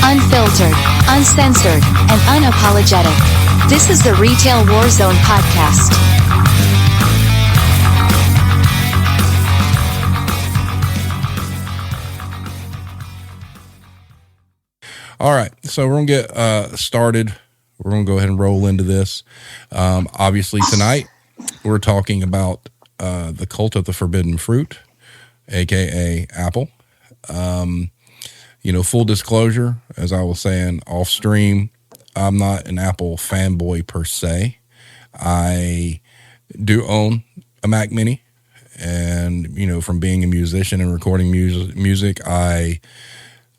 Unfiltered, uncensored, and unapologetic. This is the Retail Warzone podcast. All right, so we're going to get started. We're going to go ahead and roll into this. Obviously, tonight we're talking about the cult of the forbidden fruit, a.k.a. Apple. Full disclosure, as I was saying off stream, I'm not an Apple fanboy per se. I do own a Mac Mini, and, from being a musician and recording music, I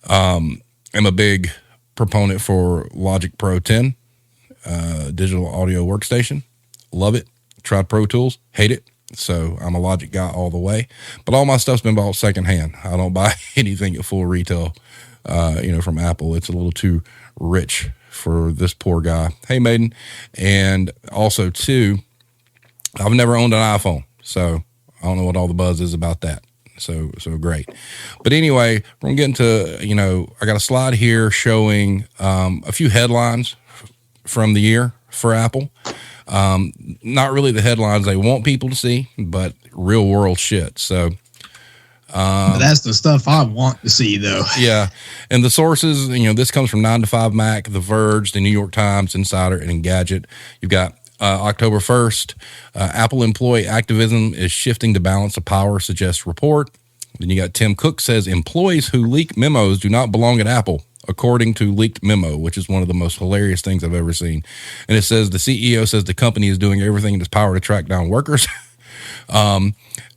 am a big proponent for Logic Pro 10, digital audio workstation. Love it. Tried Pro Tools, hate it. So I'm a Logic guy all the way. But all my stuff's been bought secondhand. I don't buy anything at full retail, from Apple. It's a little too rich for this poor guy. Hey, Maiden. And also, too, I've never owned an iPhone. So I don't know what all the buzz is about that. So great. But anyway, we're going to get into, I got a slide here showing a few headlines from the year for Apple. Not really the headlines they want people to see, but real world shit. So but that's the stuff I want to see, though. Yeah. And the sources, this comes from 9 to 5 Mac, The Verge, the New York Times, Insider, and Engadget. You've got October 1st, Apple employee activism is shifting to balance of power, suggests report. Then you got Tim Cook says employees who leak memos do not belong at Apple, according to leaked memo, which is one of the most hilarious things I've ever seen. And it says the CEO says the company is doing everything in its power to track down workers.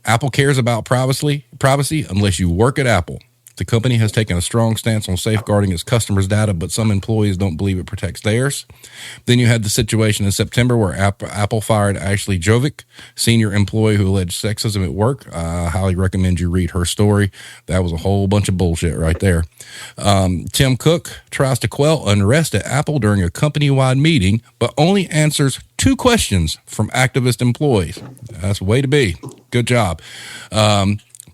Apple cares about privacy unless you work at Apple. The company has taken a strong stance on safeguarding its customers' data, but some employees don't believe it protects theirs. Then you had the situation in September where Apple fired Ashley Jovic, senior employee who alleged sexism at work. I highly recommend you read her story. That was a whole bunch of bullshit right there. Tim Cook tries to quell unrest at Apple during a company-wide meeting, but only answers 2 questions from activist employees. That's the way to be. Good job.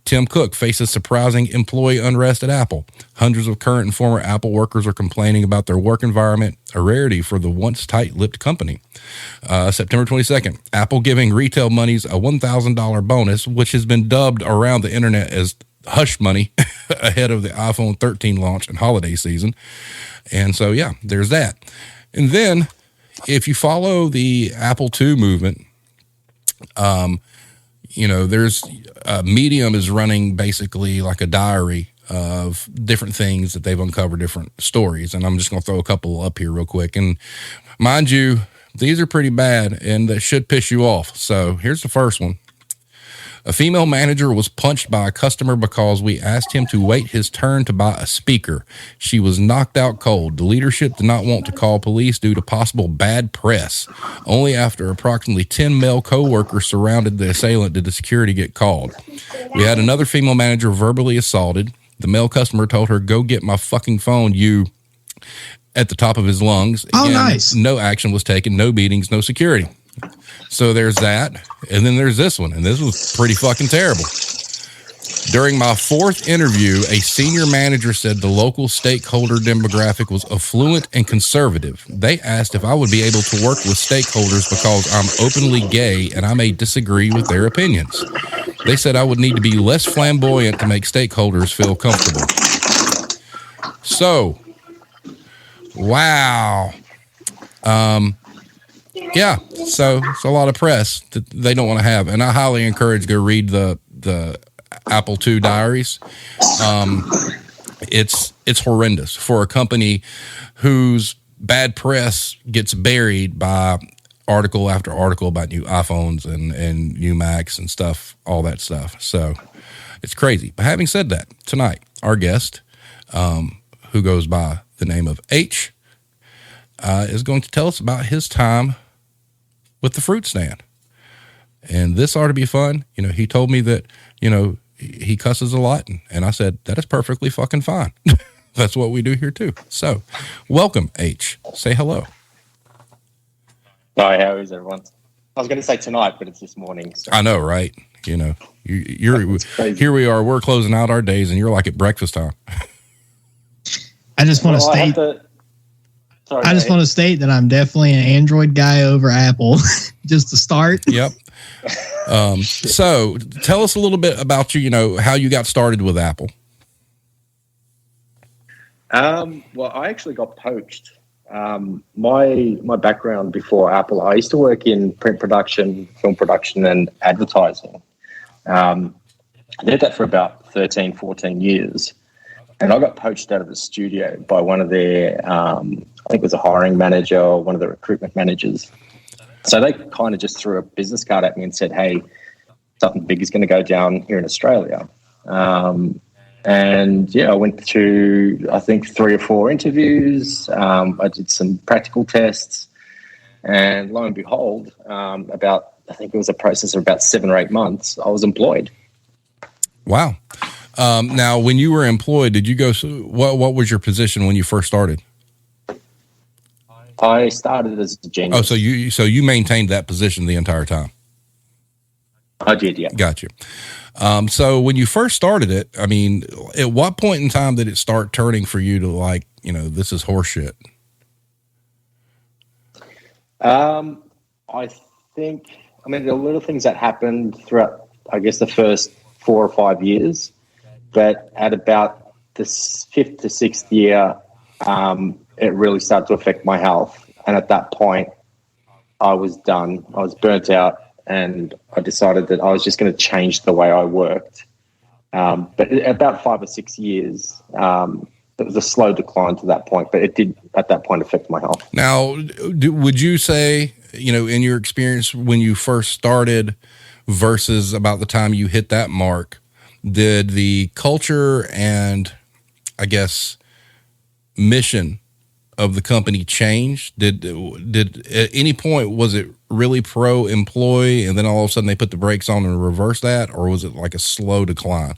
Tim Cook faces surprising employee unrest at Apple. Hundreds of current and former Apple workers are complaining about their work environment, a rarity for the once tight-lipped company. September 22nd, Apple giving retail monies a $1,000 bonus, which has been dubbed around the internet as hush money ahead of the iPhone 13 launch and holiday season. And so, yeah, there's that. And then if you follow the Apple II movement, there's Medium is running basically like a diary of different things that they've uncovered, different stories. And I'm just going to throw a couple up here real quick. And mind you, these are pretty bad and that should piss you off. So here's the first one. A female manager was punched by a customer because we asked him to wait his turn to buy a speaker. She was knocked out cold. The leadership did not want to call police due to possible bad press. Only after approximately 10 male co-workers surrounded the assailant did the security get called. We had another female manager verbally assaulted. The male customer told her, "Go get my fucking phone, you," at the top of his lungs. Oh, nice. No action was taken, no beatings, no security. So there's that. And then there's this one. And this was pretty fucking terrible. During my 4th interview, a senior manager said the local stakeholder demographic was affluent and conservative. They asked if I would be able to work with stakeholders because I'm openly gay and I may disagree with their opinions. They said I would need to be less flamboyant to make stakeholders feel comfortable. So, wow. Yeah, so it's a lot of press that they don't want to have, and I highly encourage go read the Apple II diaries. It's horrendous for a company whose bad press gets buried by article after article about new iPhones and new Macs and stuff, all that stuff. So it's crazy. But having said that, tonight our guest, who goes by the name of H, is going to tell us about his time with the fruit stand. And this ought to be fun. He told me that, he cusses a lot. And I said, that is perfectly fucking fine. That's what we do here too. So welcome, H. Say hello. Hi, how is everyone? I was going to say tonight, but it's this morning. So. I know, right? You're here we are. We're closing out our days and you're like at breakfast time. I just want to state. Sorry, I just want to state that I'm definitely an Android guy over Apple, just to start. Yep. So tell us a little bit about how you got started with Apple. Well, I actually got poached. My background before Apple, I used to work in print production, film production, and advertising. I did that for about 13, 14 years. And I got poached out of the studio by one of their, I think it was a hiring manager or one of the recruitment managers. So they kind of just threw a business card at me and said, hey, something big is going to go down here in Australia. And I went through, I think, 3 or 4 interviews. I did some practical tests. And lo and behold, I think it was a process of about 7 or 8 months, I was employed. Wow. Now, when you were employed, did you go? What was your position when you first started? I started as a genius. Oh, so you maintained that position the entire time. I did, yeah. Gotcha. So when you first started it, I mean, at what point in time did it start turning for you to like, this is horseshit? I think, there were little things that happened throughout, I guess, the first 4 or 5 years. But at about the 5th to 6th year, it really started to affect my health. And at that point, I was done. I was burnt out, and I decided that I was just going to change the way I worked. But about 5 or 6 years, it was a slow decline to that point, but it did at that point affect my health. Now, would you say, in your experience when you first started versus about the time you hit that mark, did the culture and, I guess, mission of the company change? Did at any point, was it really pro-employee and then all of a sudden they put the brakes on and reverse that, or was it like a slow decline?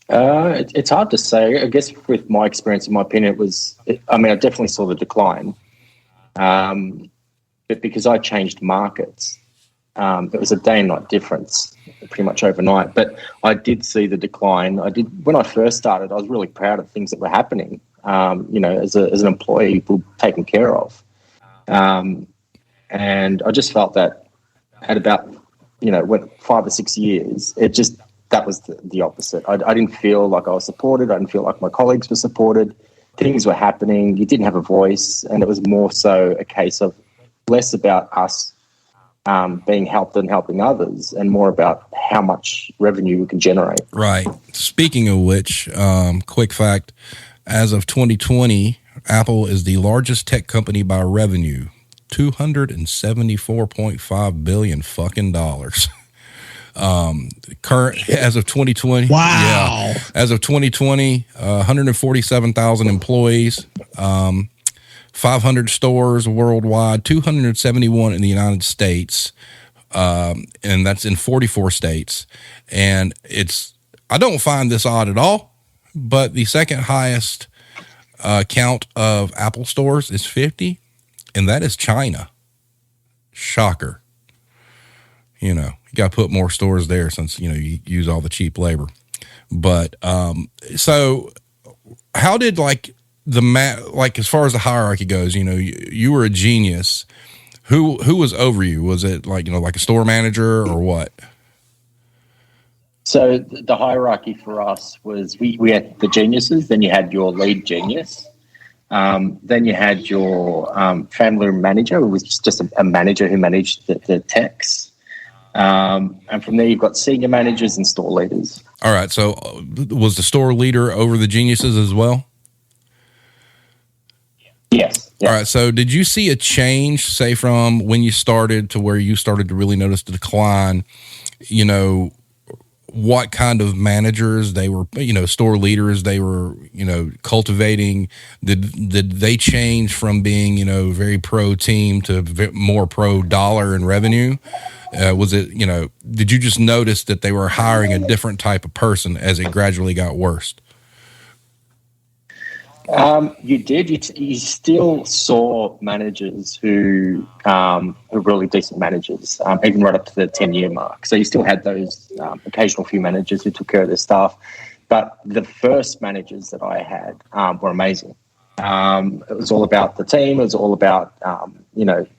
It's hard to say. I guess with my experience, in my opinion, I definitely saw the decline. But because I changed markets, it was a day and night difference pretty much overnight. But I did see the decline. When I first started, I was really proud of things that were happening. As an employee, we were taken care of. And I just felt that at about, 5 or 6 years, that was the opposite. I didn't feel like I was supported. I didn't feel like my colleagues were supported. Things were happening. You didn't have a voice. And it was more so a case of less about us being helped and helping others, and more about how much revenue we can generate. Right. Speaking of which, quick fact, as of 2020, Apple is the largest tech company by revenue, $274.5 billion fucking dollars. Current as of 2020. Wow. Yeah, as of 2020, 147,000 employees, 500 stores worldwide, 271 in the United States, and that's in 44 states. And I don't find this odd at all, but the second highest count of Apple stores is 50, and that is China. Shocker. You got to put more stores there since, you use all the cheap labor. But so how did as far as the hierarchy goes, you were a genius. Who was over you? Was it like a store manager or what? So the hierarchy for us was we had the geniuses, then you had your lead genius. Then you had your family manager, who was just a manager who managed the techs. And from there, you've got senior managers and store leaders. All right. So was the store leader over the geniuses as well? Yes. Yeah. All right. So did you see a change, say, from when you started to where you started to really notice the decline? What kind of managers they were, store leaders they were, cultivating? Did they change from being, very pro team to more pro dollar and revenue? Was it, did you just notice that they were hiring a different type of person as it gradually got worse? You did. You still saw managers who were really decent managers, even right up to the 10-year mark. So you still had those occasional few managers who took care of their staff. But the first managers that I had were amazing. It was all about the team. It was all about,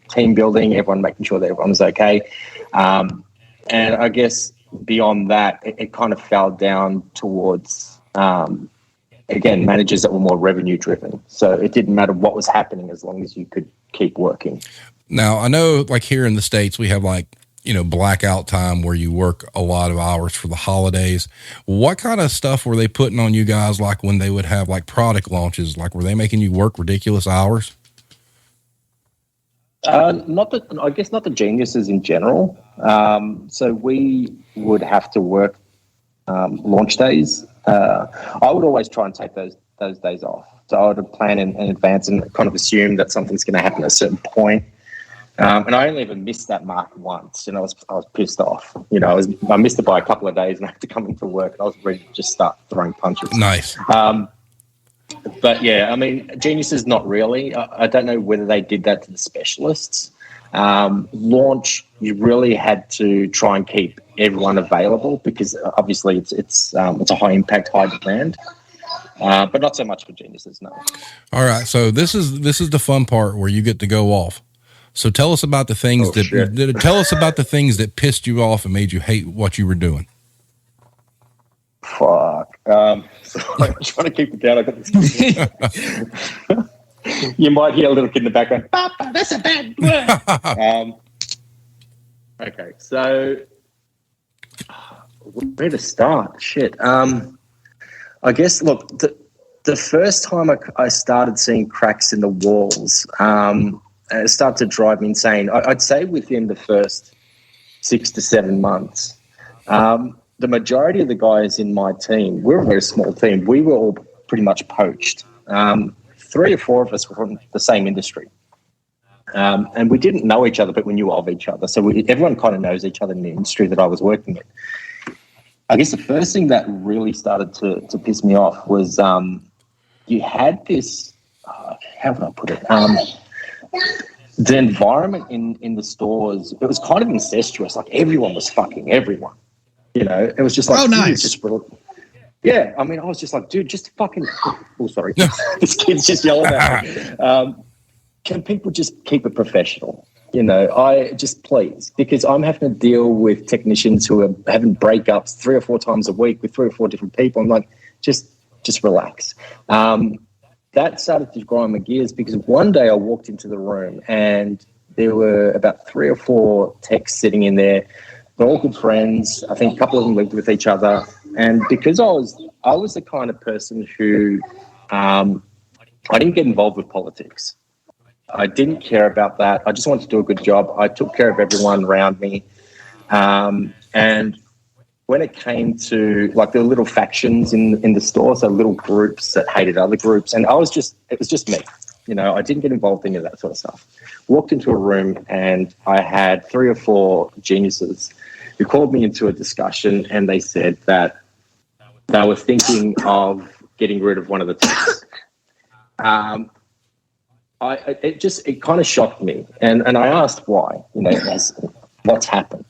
team building, everyone making sure that everyone was okay. And I guess beyond that, it kind of fell down towards, again, managers that were more revenue driven. So it didn't matter what was happening as long as you could keep working. Now, I know like here in the States, we have like, blackout time where you work a lot of hours for the holidays. What kind of stuff were they putting on you guys? Like when they would have like product launches, like were they making you work ridiculous hours? I guess not the geniuses in general. So we would have to work launch days. I would always try and take those days off. So I would plan in advance and kind of assume that something's going to happen at a certain point. And I only ever missed that mark once, and I was pissed off. I missed it by a couple of days, and I had to come into work, and I was ready to just start throwing punches. Nice. But yeah, I mean, geniuses, not really. I don't know whether they did that to the specialists. Launch, you really had to try and keep everyone available because obviously it's a high impact, high demand. But not so much for geniuses, no. All right, so this is the fun part where you get to go off. So tell us about the things tell us about the things that pissed you off and made you hate what you were doing. Fuck. So I'm trying to keep it down. I got this. You might hear a little kid in the background. Papa, that's a bad word. Okay, so where to start? Shit. I guess. Look, the first time I started seeing cracks in the walls, it started to drive me insane. I'd say within the first 6 to 7 months. The majority of the guys in my team, we're a very small team. We were all pretty much poached. 3 or 4 of us were from the same industry. And we didn't know each other, but we knew of each other. So everyone kind of knows each other in the industry that I was working in. I guess the first thing that really started to piss me off was you had this, how would I put it? The environment in the stores, it was kind of incestuous. Like everyone was fucking everyone. It was just like, nice. Yeah, I mean, I was just like, dude, just fucking. Oh, sorry, this kid's just yelling at me. Can people just keep it professional? I just please, because I'm having to deal with technicians who are having breakups 3 or 4 times a week with 3 or 4 different people. I'm like, just relax. That started to grind my gears because one day I walked into the room and there were about 3 or 4 techs sitting in there. They're all good friends. I think a couple of them lived with each other. And because I was the kind of person who I didn't get involved with politics. I didn't care about that. I just wanted to do a good job. I took care of everyone around me. And when it came to, like, there were little factions in the store, so little groups that hated other groups. And it was just me. I didn't get involved in any of that sort of stuff. Walked into a room and I had 3 or 4 geniuses who called me into a discussion, and they said that they were thinking of getting rid of one of the techs. It kind of shocked me, and I asked why. What's happened?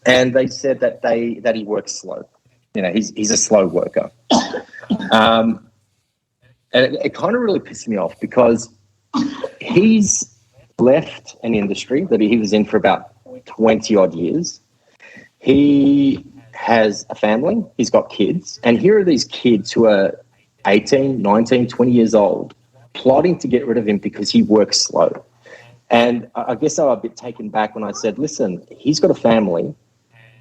And they said that he works slow. He's a slow worker. And it kind of really pissed me off because he's left an industry that he was in for about 20 odd years. He has a family, he's got kids, and here are these kids who are 18, 19, 20 years old plotting to get rid of him because he works slow. And I guess I was a bit taken back when I said, listen, he's got a family,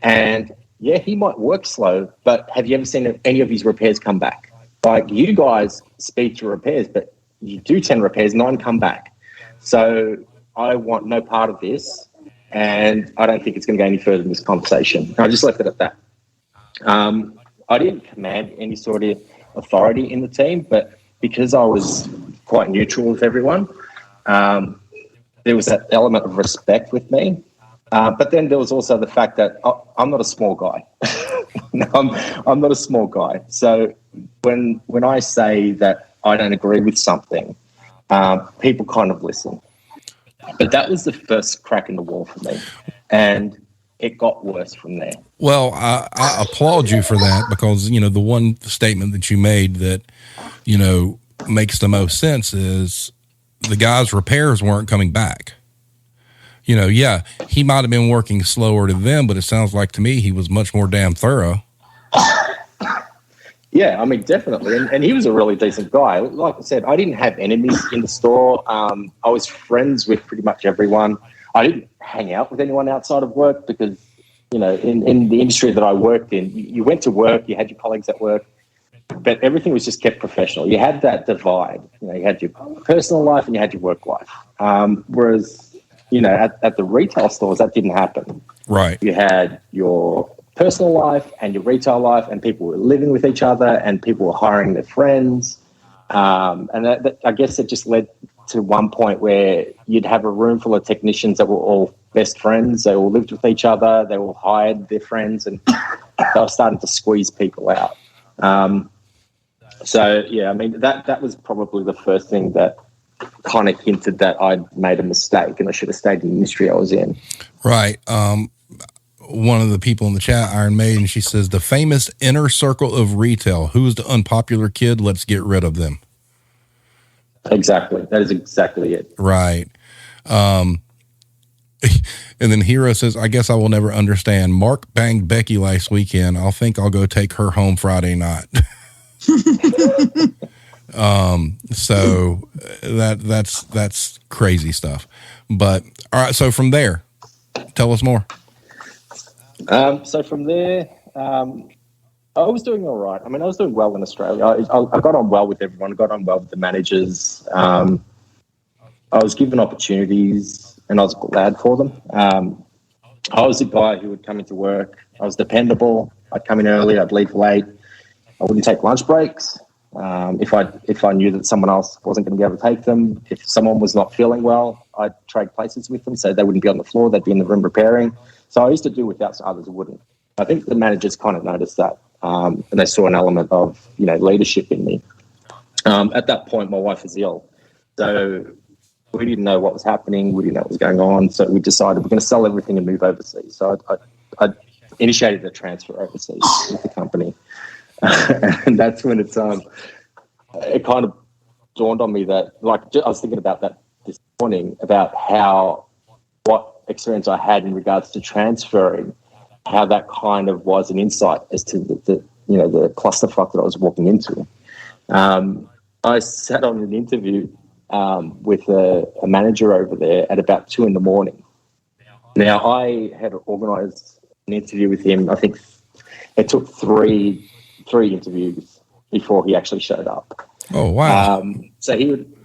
and yeah, he might work slow, but have you ever seen any of his repairs come back? Like, you guys speed through repairs, but you do 10 repairs, 9 come back. So I want no part of this, and I don't think it's going to go any further in this conversation. I just left it at that. I didn't command any sort of authority in the team, but because I was quite neutral with everyone, there was that element of respect with me. But then there was also the fact that I'm not a small guy. I'm not a small guy. So when I say that I don't agree with something, people kind of listen. But that was the first crack in the wall for me. And it got worse from there. Well, I applaud you for that, because, the one statement that you made that, makes the most sense is the guy's repairs weren't coming back. Yeah, he might have been working slower to them, but it sounds like to me he was much more damn thorough. Yeah, I mean, definitely. And he was a really decent guy. Like I said, I didn't have enemies in the store. I was friends with pretty much everyone. I didn't hang out with anyone outside of work because, in the industry that I worked in, you went to work, you had your colleagues at work, but everything was just kept professional. You had that divide. You had your personal life and you had your work life. Whereas, at the retail stores, that didn't happen. Right. You had your personal life and your retail life, and people were living with each other, and people were hiring their friends. And that, I guess it just led to one point where you'd have a room full of technicians that were all best friends. They all lived with each other. They all hired their friends, and they were starting to squeeze people out. So, yeah, I mean, that was probably the first thing that kind of hinted that I'd made a mistake and I should have stayed in the industry I was in. Right. One of the people in the chat, Iron Maiden, she says, the famous inner circle of retail. Who's the unpopular kid? Let's get rid of them. Exactly. That is exactly it. Right. And then Hero says, I guess I will never understand. Mark banged Becky last weekend. I'll go take her home Friday night. So that's crazy stuff. But all right. So from there, tell us more. So from there, I was doing all right. I mean, I was doing well in Australia. I got on well with everyone. I got on well with the managers. I was given opportunities, and I was glad for them. I was a guy who would come into work. I was dependable. I'd come in early. I'd leave late. I wouldn't take lunch breaks. If I knew that someone else wasn't going to be able to take them, if someone was not feeling well, I'd trade places with them so they wouldn't be on the floor. They'd be in the room repairing. So I used to do without so others wouldn't. I think the managers kind of noticed that, and they saw an element of leadership in me. At that point, my wife was ill, so we didn't know what was happening. We didn't know what was going on. So we decided we're going to sell everything and move overseas. So I initiated a transfer overseas with the company. And that's when it kind of dawned on me that, I was thinking about that this morning, about what experience I had in regards to transferring, how that kind of was an insight as to the clusterfuck that I was walking into. I sat on an interview with a manager over there at about 2 a.m. Now, I had organised an interview with him. I think it took three interviews before he actually showed up. Oh, wow. So he would,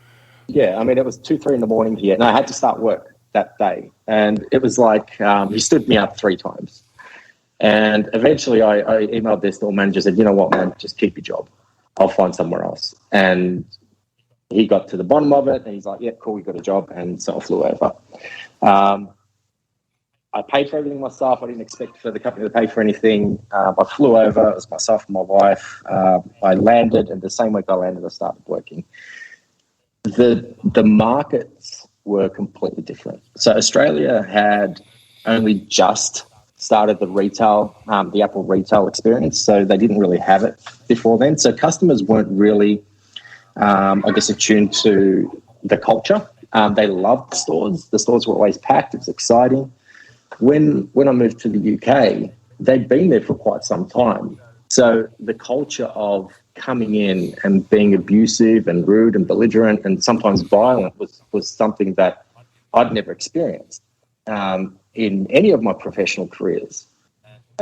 it was 2-3 in the morning here, and I had to start work that day. And it was like he stood me up 3 times. And eventually I emailed their store manager, said, you know what, man, just keep your job. I'll find somewhere else. And he got to the bottom of it, and he's like, yeah, cool, we got a job. And so I flew over. I paid for everything myself. I didn't expect for the company to pay for anything. I flew over. It was myself and my wife. I landed, and the same week I landed, I started working. The markets were completely different. So Australia had only just started the retail, the Apple retail experience. So they didn't really have it before then. So customers weren't really, attuned to the culture. They loved the stores. The stores were always packed. It was exciting. When I moved to the UK, they'd been there for quite some time. So the culture of coming in and being abusive and rude and belligerent and sometimes violent was something that I'd never experienced in any of my professional careers.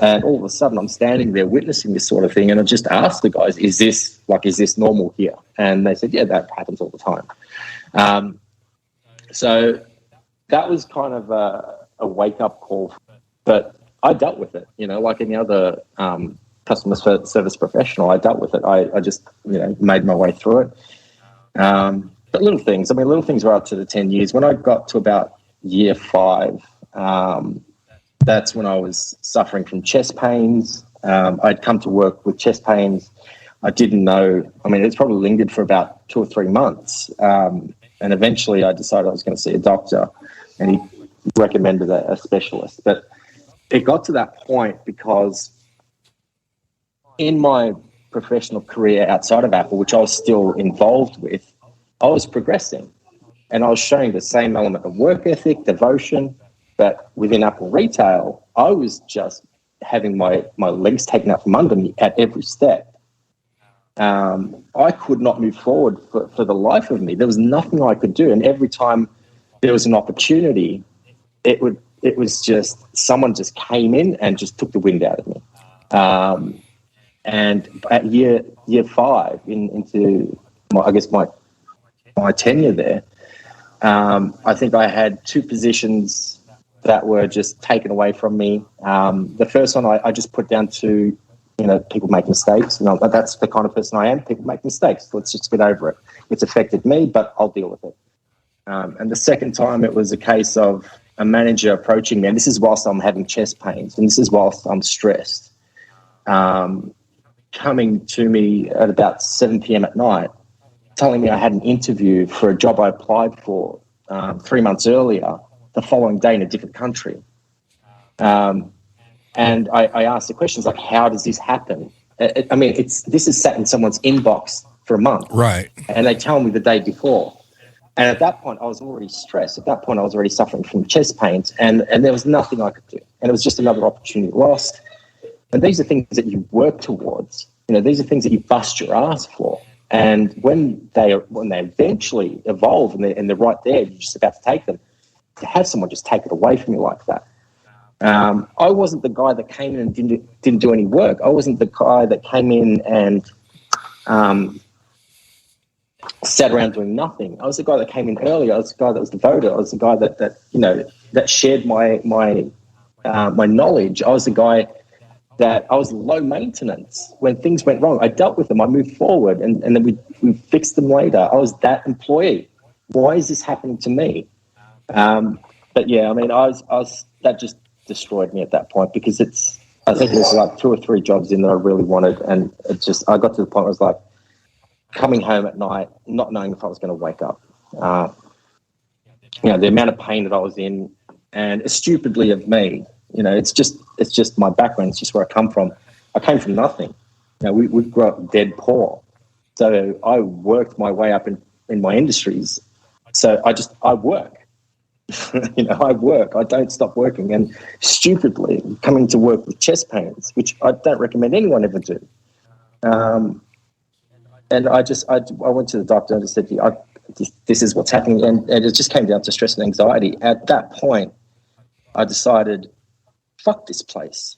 And all of a sudden I'm standing there witnessing this sort of thing, and I just asked the guys, is this normal here? And they said, yeah, that happens all the time. So that was kind of a wake-up call. But I dealt with it, like any other customer service professional. I dealt with it. I just, made my way through it. But little things were up to the 10 years. When I got to about year 5, that's when I was suffering from chest pains. I'd come to work with chest pains. I didn't know. It's probably lingered for about 2 or 3 months. And eventually I decided I was going to see a doctor, and he recommended a specialist. But it got to that point because in my professional career outside of Apple, which I was still involved with, I was progressing and I was showing the same element of work ethic, devotion, but within Apple retail, I was just having my legs taken out from under me at every step. I could not move forward for the life of me. There was nothing I could do. And every time there was an opportunity, it was just someone just came in and just took the wind out of me. And at year 5 into my tenure there, I think I had 2 positions that were just taken away from me. The first one I just put down to, people make mistakes. That's the kind of person I am. People make mistakes. Let's just get over it. It's affected me, but I'll deal with it. And the second time it was a case of a manager approaching me, and this is whilst I'm having chest pains, and this is whilst I'm stressed, coming to me at about 7 p.m. at night, telling me I had an interview for a job I applied for 3 months earlier, the following day in a different country. And I asked the questions like, how does this happen? This is sat in someone's inbox for a month. Right. And they tell me the day before. And at that point, I was already stressed. At that point, I was already suffering from chest pains, and there was nothing I could do. And it was just another opportunity lost. And these are things that you work towards. These are things that you bust your ass for. And when they eventually evolve and they're right there, you're just about to take them, to have someone just take it away from you like that. I wasn't the guy that came in and didn't do any work. I wasn't the guy that came in and sat around doing nothing. I was the guy that came in early. I was the guy that was devoted. I was the guy that shared my knowledge. I was the guy that I was low maintenance. When things went wrong, I dealt with them. I moved forward, and then we fixed them later. I was that employee. Why is this happening to me? But yeah, I was that just destroyed me at that point, because I think it was like 2 or 3 jobs in that I really wanted, and I got to the point where I was like coming home at night, not knowing if I was going to wake up. The amount of pain that I was in, and stupidly of me, it's just my background. It's just where I come from. I came from nothing. We grew up dead poor. So I worked my way up in my industries. So I work. I work. I don't stop working. And stupidly coming to work with chest pains, which I don't recommend anyone ever do. And I went to the doctor and just said, this is what's happening. And it just came down to stress and anxiety. At that point, I decided, fuck this place.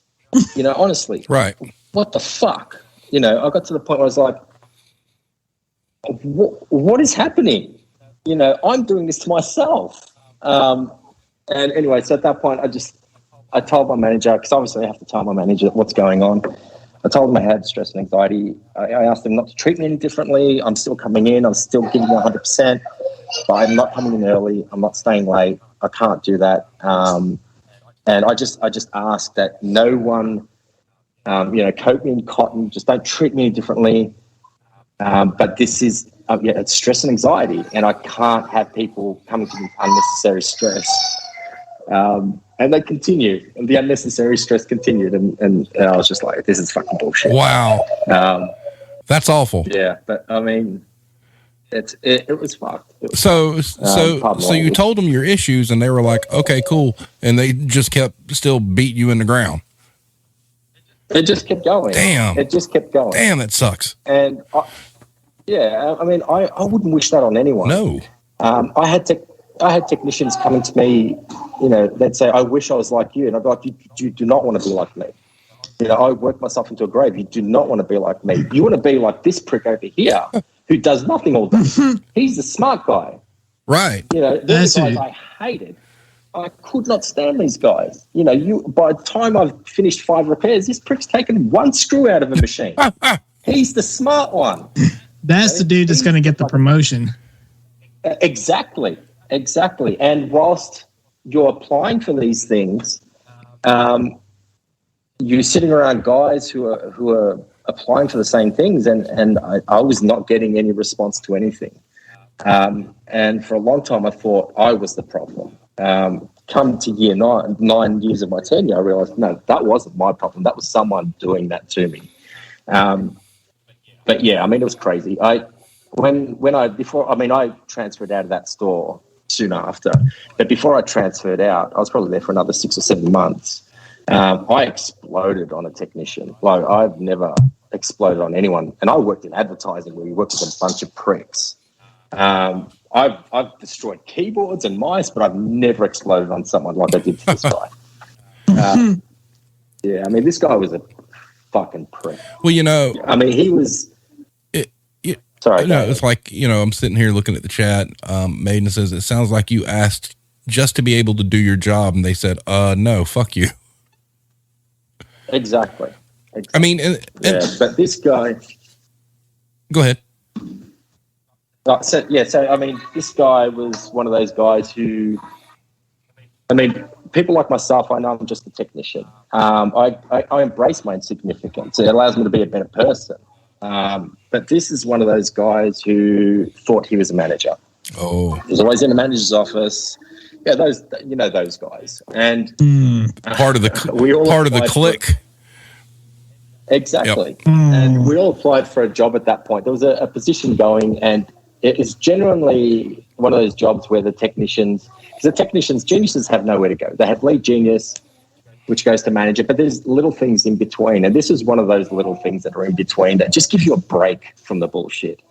Honestly. Right. What the fuck? I got to the point where I was like, what is happening? I'm doing this to myself. And anyway, so at that point, I told my manager, because obviously I have to tell my manager what's going on. I told him I had stress and anxiety. I asked him not to treat me any differently. I'm still coming in. I'm still giving 100%, but I'm not coming in early. I'm not staying late. I can't do that. And I just asked that no one, coat me in cotton. Just don't treat me any differently. But this is, it's stress and anxiety, and I can't have people coming to me with unnecessary stress. And they continued, and the unnecessary stress continued, and I was just like, this is fucking bullshit. Wow. That's awful. Yeah, but it was fucked. So you told them your issues, and they were like, okay, cool, and they just kept still beat you in the ground. It just kept going. Damn. It just kept going. Damn, that sucks. And I wouldn't wish that on anyone. No. I had technicians coming to me, they'd say, I wish I was like you. And I'd be like, you do not want to be like me. I worked myself into a grave. You do not want to be like me. You want to be like this prick over here who does nothing all day. He's the smart guy. Right. They're the guys I hated. I could not stand these guys. By the time I've finished 5 repairs, this prick's taken 1 screw out of a machine. He's the smart one. That's the dude that's going to get the promotion. Exactly. And whilst you're applying for these things, you're sitting around guys who are applying for the same things, and I was not getting any response to anything. And for a long time, I thought I was the problem. come to year 9 years of my tenure, I realised, no, that wasn't my problem. That was someone doing that to me. But yeah, I mean, it was crazy. I transferred out of that store soon after, but before I transferred out, I was probably there for another 6 or 7 months. I exploded on a technician. Like, I've never exploded on anyone. And I worked in advertising where we worked with a bunch of pricks. I've destroyed keyboards and mice, but I've never exploded on someone like I did to this guy. Yeah, I mean, this guy was a fucking prick. Well, you know, I mean, he was. Sorry, no, it's like, you know, I'm sitting here looking at the chat. Maiden says, it sounds like you asked just to be able to do your job, and they said, no, fuck you. Exactly. I mean, but this guy. Go ahead. So I mean, this guy was one of those guys who, I mean, people like myself, I know I'm just a technician. I embrace my insignificance. It allows me to be a better person. But this is one of those guys who thought he was a manager. Oh, he was always in the manager's office. Yeah, those guys, and part of the clique. Exactly. Yep. And we all applied for a job at that point. There was a position going, and it is generally one of those jobs where geniuses have nowhere to go. They have lead genius, which goes to manager, but there's little things in between. And this is one of those little things that are in between that just give you a break from the bullshit.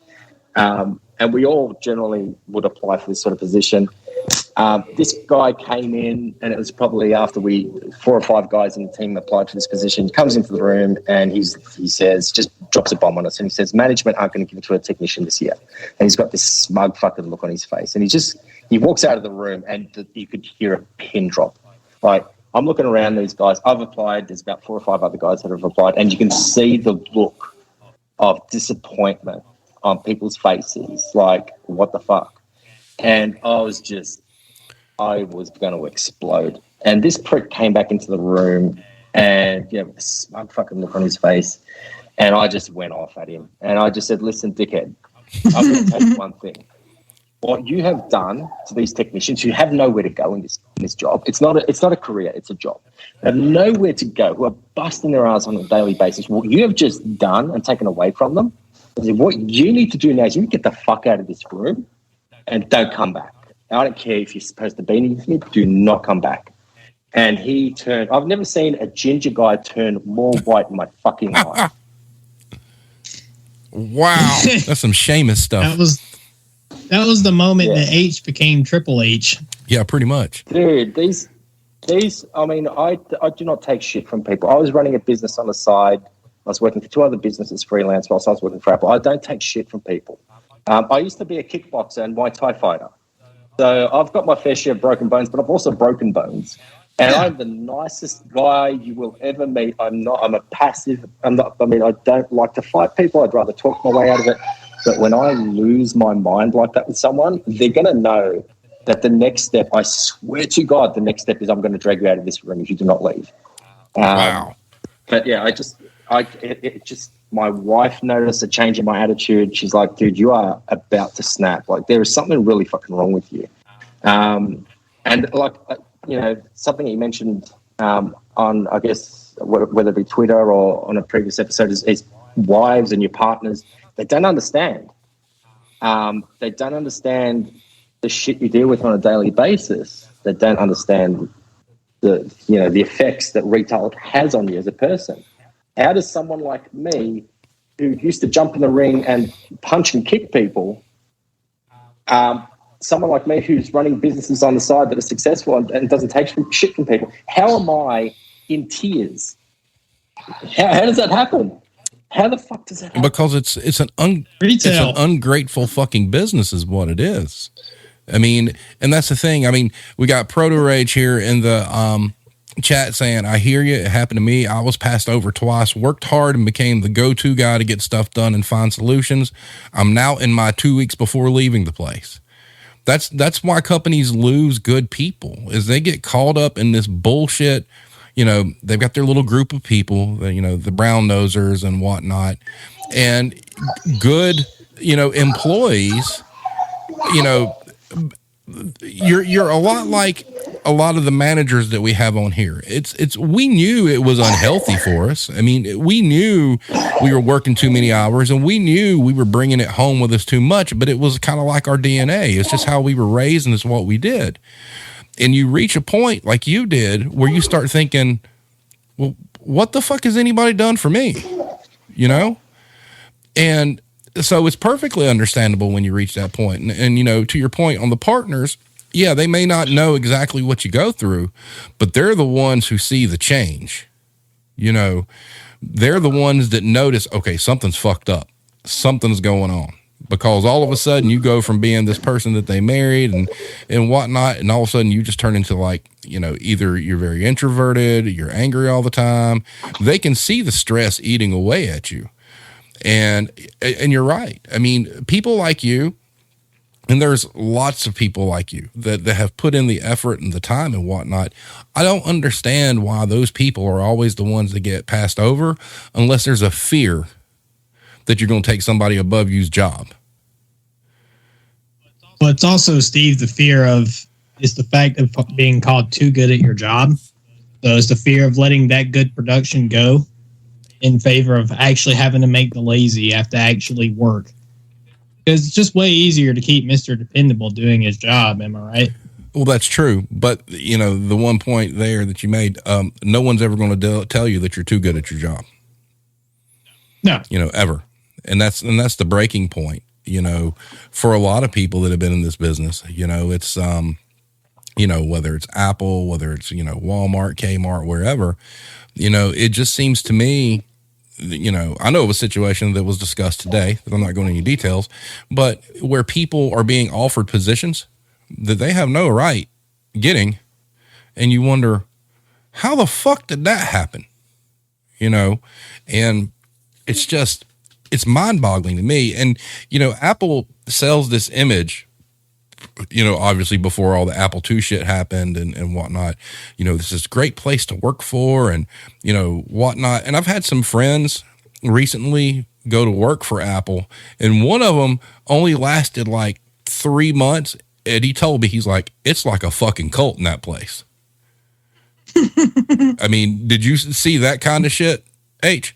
And we all generally would apply for this sort of position. This guy came in, and it was probably after 4 or 5 guys in the team applied for this position. He comes into the room, and he says, just drops a bomb on us, and he says, management aren't going to give it to a technician this year. And he's got this smug fucking look on his face. And he walks out of the room, and you could hear a pin drop. Like, I'm looking around these guys. I've applied. There's about 4 or 5 other guys that have applied, and you can see the look of disappointment on people's faces. Like, what the fuck? And I was going to explode. And this prick came back into the room, and with a smug fucking look on his face, and I just went off at him. And I just said, listen, dickhead, I'm going to tell you one thing. What you have done to these technicians who have nowhere to go in this job, it's not a career, it's a job. They have nowhere to go, who are busting their ass on a daily basis. What you have just done and taken away from them, what you need to do now is you get the fuck out of this room and don't come back. I don't care if you're supposed to be in here, do not come back. And he turned, I've never seen a ginger guy turn more white in my fucking life. Wow. That's some Seamus stuff. That was the moment that H became Triple H. Yeah, pretty much. Dude, these I mean, I do not take shit from people. I was running a business on the side. I was working for 2 other businesses freelance whilst I was working for Apple. I don't take shit from people. I used to be a kickboxer and Muay Thai fighter. So I've got my fair share of broken bones, but I've also broken bones. And I'm the nicest guy you will ever meet. I don't like to fight people. I'd rather talk my way out of it. But when I lose my mind like that with someone, they're going to know that the next step, I swear to God, the next step is I'm going to drag you out of this room if you do not leave. Wow. But yeah, it just, my wife noticed a change in my attitude. She's like, dude, you are about to snap. Like, there is something really fucking wrong with you. And like, something you mentioned on, I guess, whether it be Twitter or on a previous episode is wives and your partners. They don't understand. They don't understand the shit you deal with on a daily basis. They don't understand the effects that retail has on you as a person. How does someone like me, who used to jump in the ring and punch and kick people, someone like me who's running businesses on the side that are successful and doesn't take shit from people, how am I in tears? How does that happen? How the fuck does that happen? Because it's an ungrateful fucking business is what it is. I mean, and that's the thing. I mean, we got Proto Rage here in the chat saying, I hear you. It happened to me. I was passed over twice, worked hard and became the go-to guy to get stuff done and find solutions. I'm now in my 2 weeks before leaving the place. That's why companies lose good people, is they get caught up in this bullshit. They've got their little group of people, the brown nosers and whatnot, and good, employees, you're a lot like a lot of the managers that we have on here. We knew it was unhealthy for us. I mean, we knew we were working too many hours, and we knew we were bringing it home with us too much, but it was kind of like our DNA. It's just how we were raised, and it's what we did. And you reach a point like you did where you start thinking, well, what the fuck has anybody done for me? You know? And so it's perfectly understandable when you reach that point. And, you know, to your point on the partners, yeah, they may not know exactly what you go through, but they're the ones who see the change. You know, they're the ones that notice, okay, something's fucked up. Something's going on. Because all of a sudden you go from being this person that they married and whatnot, and all of a sudden you just turn into, like, you know, either you're very introverted, you're angry all the time. They can see the stress eating away at you. And you're right. I mean, people like you, and there's lots of people like you that have put in the effort and the time and whatnot. I don't understand why those people are always the ones that get passed over unless there's a fear that you're going to take somebody above you's job. But it's also, Steve, the fear of, it's the fact of being called too good at your job. So it's the fear of letting that good production go in favor of actually having to make the lazy have to actually work. Because it's just way easier to keep Mr. Dependable doing his job. Am I right? Well, that's true. But, you know, the one point there that you made, no one's ever going to tell you that you're too good at your job. No. You know, ever. And that's the breaking point, you know, for a lot of people that have been in this business. You know, it's, you know, whether it's Apple, whether it's, you know, Walmart, Kmart, wherever, you know, it just seems to me, you know, I know of a situation that was discussed today that I'm not going into details, but where people are being offered positions that they have no right getting. And you wonder, how the fuck did that happen? You know, and it's just, it's mind-boggling to me. And, you know, Apple sells this image, you know, obviously before all the Apple II shit happened and whatnot, you know, this is a great place to work for and, you know, whatnot. And I've had some friends recently go to work for Apple, and one of them only lasted like 3 months. And he told me, he's like, it's like a fucking cult in that place. I mean, did you see that kind of shit, H?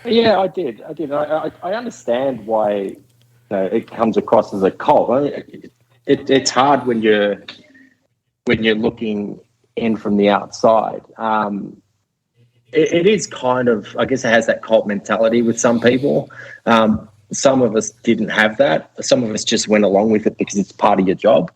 Yeah, I did. I understand why it comes across as a cult. I mean, it's hard when you're looking in from the outside. It is kind of, I guess, it has that cult mentality with some people. Some of us didn't have that. Some of us just went along with it because it's part of your job.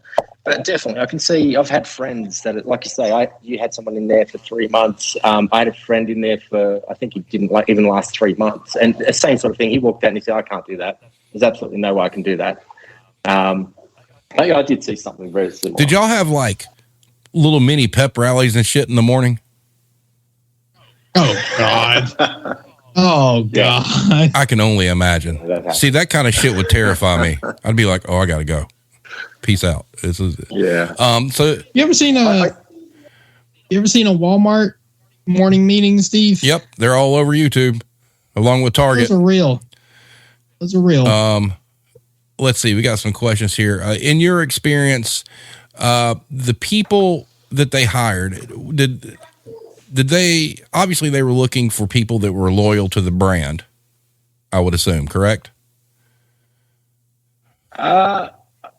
But definitely, I can see, I've had friends that, like you say, you had someone in there for 3 months. I had a friend in there for, I think he didn't even last 3 months. And the same sort of thing. He walked out and he said, I can't do that. There's absolutely no way I can do that. I did see something very similar. Did y'all have like little mini pep rallies and shit in the morning? Oh, God. Oh, God. I can only imagine. See, that kind of shit would terrify me. I'd be like, oh, I got to go. Peace out. Yeah. So you ever seen a Walmart morning meeting, Steve? Yep. They're all over YouTube along with Target. Those are real. Let's see. We got some questions here. In your experience, the people that they hired, did they, obviously they were looking for people that were loyal to the brand, I would assume, correct?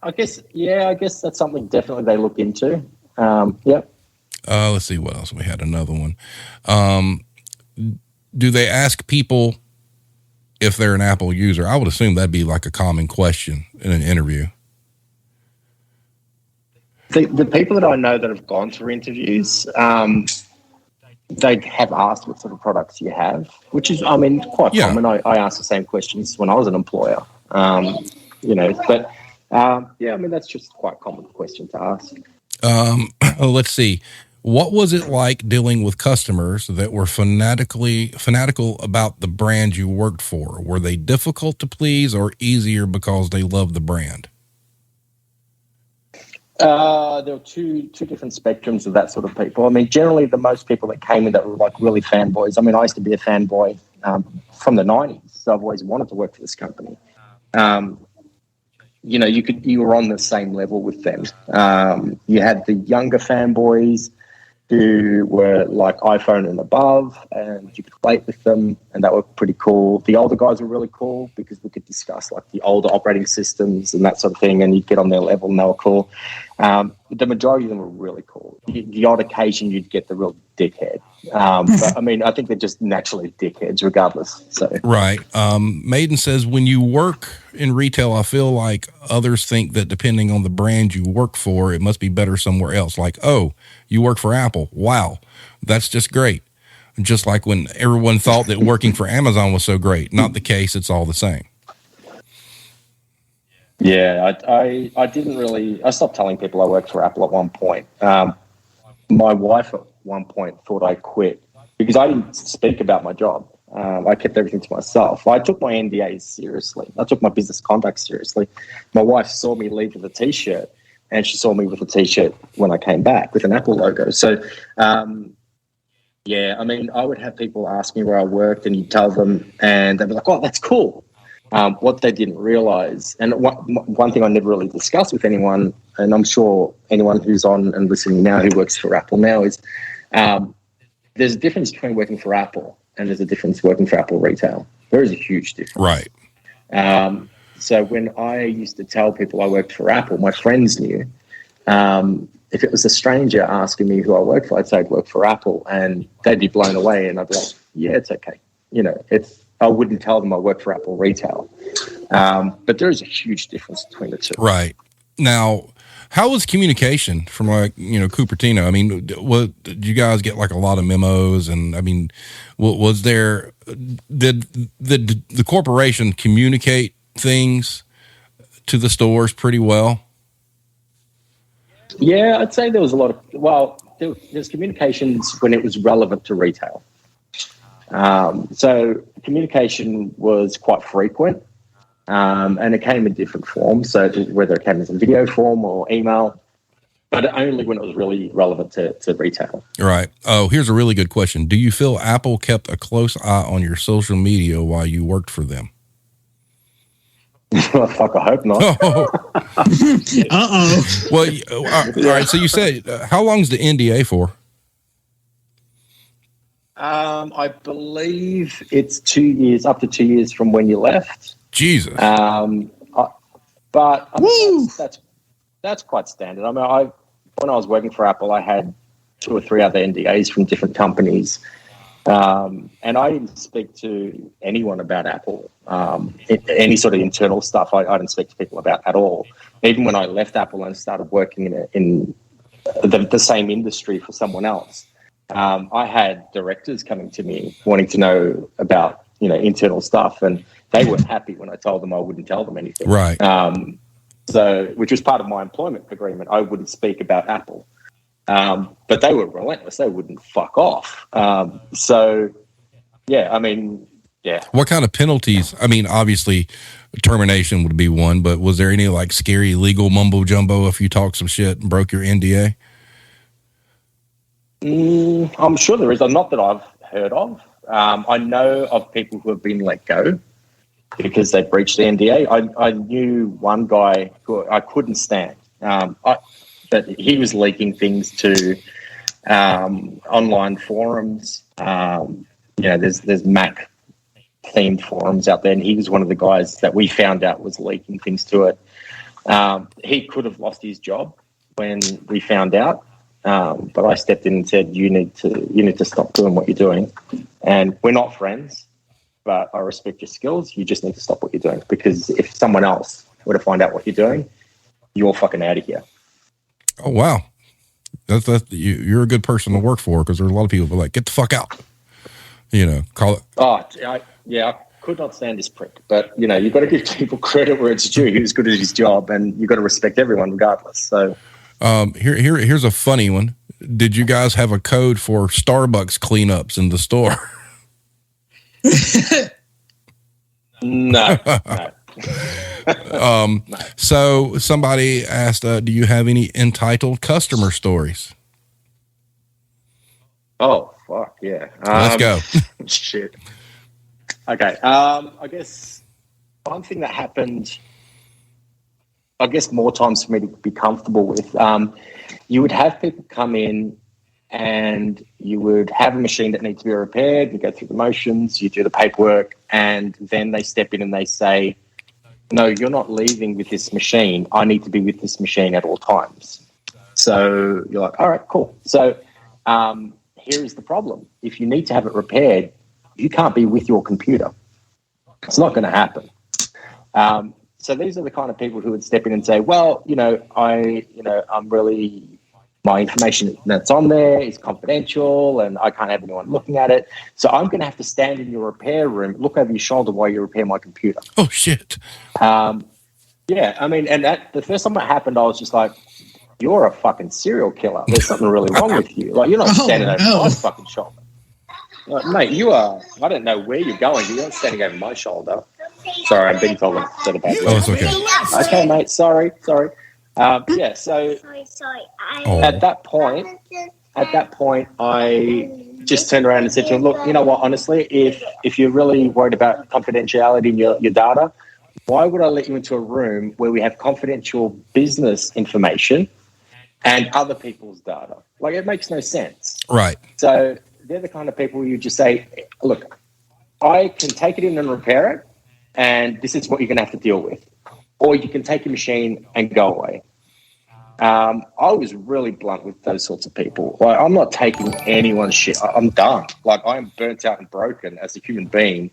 I guess that's something definitely they look into. Yep. Let's see what else. We had another one. Do they ask people if they're an Apple user? I would assume that'd be like a common question in an interview. The people that I know that have gone through interviews, they have asked what sort of products you have, which is, I mean, quite common. I asked the same questions when I was an employer, you know, but I mean, that's just quite a common question to ask. Let's see. What was it like dealing with customers that were fanatical about the brand you worked for? Were they difficult to please or easier because they loved the brand? There were two different spectrums of that sort of people. I mean, generally, the most people that came in that were like really fanboys. I mean, I used to be a fanboy from the 90s, so I've always wanted to work for this company. you were on the same level with them. You had the younger fanboys who were like iPhone and above, and you could play with them, and that were pretty cool. The older guys were really cool because we could discuss like the older operating systems and that sort of thing, and you'd get on their level and they were cool. The majority of them were really cool. The odd occasion you'd get the real dickhead. But I mean, I think they're just naturally dickheads regardless. So right. Maiden says, when you work in retail, I feel like others think that depending on the brand you work for, it must be better somewhere else. Like, oh, you work for Apple. Wow. That's just great. Just like when everyone thought that working for Amazon was so great. Not the case. It's all the same. yeah, I didn't really. I stopped telling people I worked for Apple at one point. My wife at one point thought I quit because I didn't speak about my job. I kept everything to myself. I took my NDAs seriously. I took my business contacts seriously. My wife saw me leave with a T-shirt, and she saw me with a T-shirt when I came back with an Apple logo. So, yeah, I mean, I would have people ask me where I worked, and you tell them, and they'd be like, "Oh, that's cool." What they didn't realize, and one thing I never really discussed with anyone, and I'm sure anyone who's on and listening now who works for Apple now, is there's a difference between working for Apple and there's a difference working for Apple retail. There is a huge difference. Right. So when I used to tell people I worked for Apple, my friends knew. If it was a stranger asking me who I worked for, I'd say I'd work for Apple, and they'd be blown away, and I'd be like, yeah, it's okay. I wouldn't tell them I work for Apple retail. But there is a huge difference between the two. Right. Now, how was communication from Cupertino? I mean, did you guys get like a lot of memos? And I mean, was there, did the corporation communicate things to the stores pretty well? Yeah, I'd say there was a lot of, there's communications when it was relevant to retail. So communication was quite frequent, and it came in different forms. So whether it came as a video form or email, but only when it was really relevant to retail. Right. Oh, here's a really good question. Do you feel Apple kept a close eye on your social media while you worked for them? Fuck, I hope not. Uh-oh. Well, all right. So you said, how long's the NDA for? I believe it's 2 years, up to 2 years from when you left. Jesus. But I mean, that's quite standard. I mean, when I was working for Apple, I had 2 or 3 other NDAs from different companies, and I didn't speak to anyone about Apple. Any sort of internal stuff, I didn't speak to people about at all. Even when I left Apple and started working in the same industry for someone else. I had directors coming to me wanting to know about, internal stuff, and they weren't happy when I told them I wouldn't tell them anything. Right. So, which was part of my employment agreement. I wouldn't speak about Apple. But they were relentless. They wouldn't fuck off. So, yeah, I mean, yeah. What kind of penalties? I mean, obviously, termination would be one, but was there any like scary legal mumbo jumbo if you talked some shit and broke your NDA? I'm sure there is. Not that I've heard of. I know of people who have been let go because they breached the NDA. I knew one guy who I couldn't stand. But he was leaking things to online forums. There's Mac themed forums out there, and he was one of the guys that we found out was leaking things to it. He could have lost his job when we found out. But I stepped in and said, you need to stop doing what you're doing. And we're not friends, but I respect your skills. You just need to stop what you're doing, because if someone else were to find out what you're doing, you're fucking out of here. Oh, wow. You're a good person to work for, because there's a lot of people who are like, get the fuck out. Call it. Oh, I could not stand this prick. But, you've got to give people credit where it's due. He was good at his job, and you've got to respect everyone regardless. So, here's a funny one. Did you guys have a code for Starbucks cleanups in the store? No. So somebody asked, do you have any entitled customer stories? Oh, fuck, yeah. Let's go. Shit. Okay. I guess one thing that happened I guess more times for me to be comfortable with. You would have people come in and you would have a machine that needs to be repaired. You go through the motions, you do the paperwork, and then they step in and they say, no, you're not leaving with this machine. I need to be with this machine at all times. So you're like, all right, cool. So here is the problem. If you need to have it repaired, you can't be with your computer. It's not going to happen. So these are the kind of people who would step in and say, well, I'm really, my information that's on there is confidential and I can't have anyone looking at it. So I'm going to have to stand in your repair room, look over your shoulder while you repair my computer. Oh, shit. Yeah, I mean, and that the first time it happened, I was just like, you're a fucking serial killer. There's something really wrong with you. Like, you're not standing over my fucking shoulder. Like, mate, you are, I don't know where you're going, but you're not standing over my shoulder. Sorry, I'm being told that about Oh, it's okay. Okay, mate, sorry. Yeah, so at that point, I just turned around and said to him, look, you know what, honestly, if you're really worried about confidentiality in your data, why would I let you into a room where we have confidential business information and other people's data? Like, it makes no sense. Right. So they're the kind of people you just say, look, I can take it in and repair it, and this is what you're going to have to deal with. Or you can take your machine and go away. I was really blunt with those sorts of people. Like, I'm not taking anyone's shit. I'm done. Like, I'm burnt out and broken as a human being,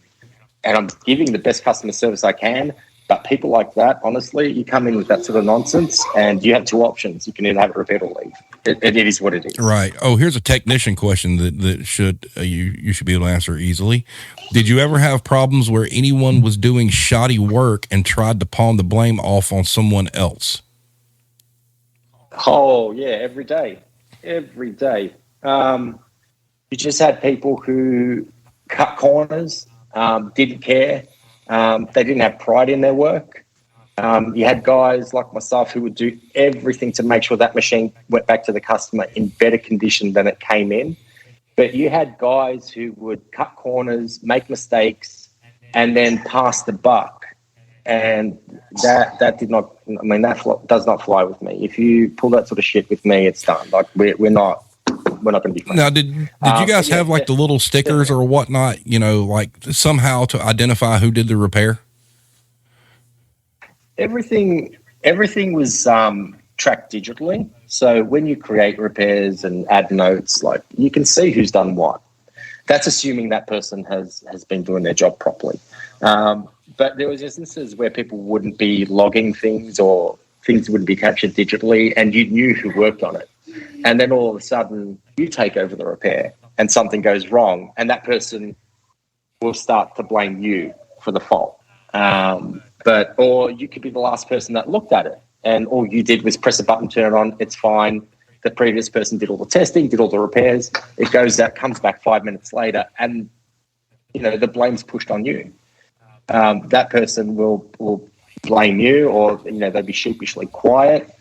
and I'm giving the best customer service I can. But people like that, honestly, you come in with that sort of nonsense and you have two options. You can either have it repaired or leave. It is what it is. Right. Oh, here's a technician question that should you should be able to answer easily. Did you ever have problems where anyone was doing shoddy work and tried to pawn the blame off on someone else? Oh, yeah, every day. Every day. You just had people who cut corners, didn't care. They didn't have pride in their work. You had guys like myself who would do everything to make sure that machine went back to the customer in better condition than it came in. But you had guys who would cut corners, make mistakes, and then pass the buck. And that did not, I mean, does not fly with me. If you pull that sort of shit with me, it's done. Like, we're not going to be friends. Now, did you guys have like the little stickers or whatnot, like somehow to identify who did the repair? Everything was tracked digitally. So when you create repairs and add notes, like, you can see who's done what. That's assuming that person has been doing their job properly. But there was instances where people wouldn't be logging things or things wouldn't be captured digitally, and you knew who worked on it. And then all of a sudden you take over the repair and something goes wrong, and that person will start to blame you for the fault. Or you could be the last person that looked at it, and all you did was press a button, turn it on, it's fine. The previous person did all the testing, did all the repairs. It goes out, comes back 5 minutes later, and the blame's pushed on you. That person will blame you, or they'll be sheepishly quiet.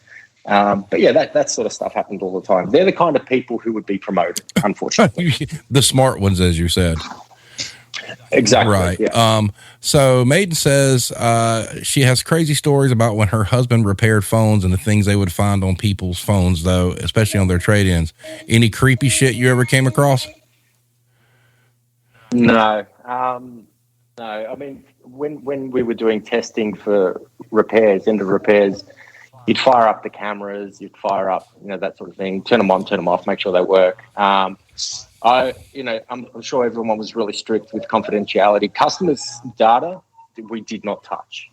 But yeah, that sort of stuff happened all the time. They're the kind of people who would be promoted, unfortunately. The smart ones, as you said. Exactly. Right. Yeah. So Maiden says she has crazy stories about when her husband repaired phones and the things they would find on people's phones, though, especially on their trade-ins. Any creepy shit you ever came across? No. No. I mean, when we were doing testing for repairs, end of repairs, you'd fire up the cameras, you'd fire up, that sort of thing, turn them on, turn them off, make sure they work. I'm sure everyone was really strict with confidentiality. Customers' data, we did not touch.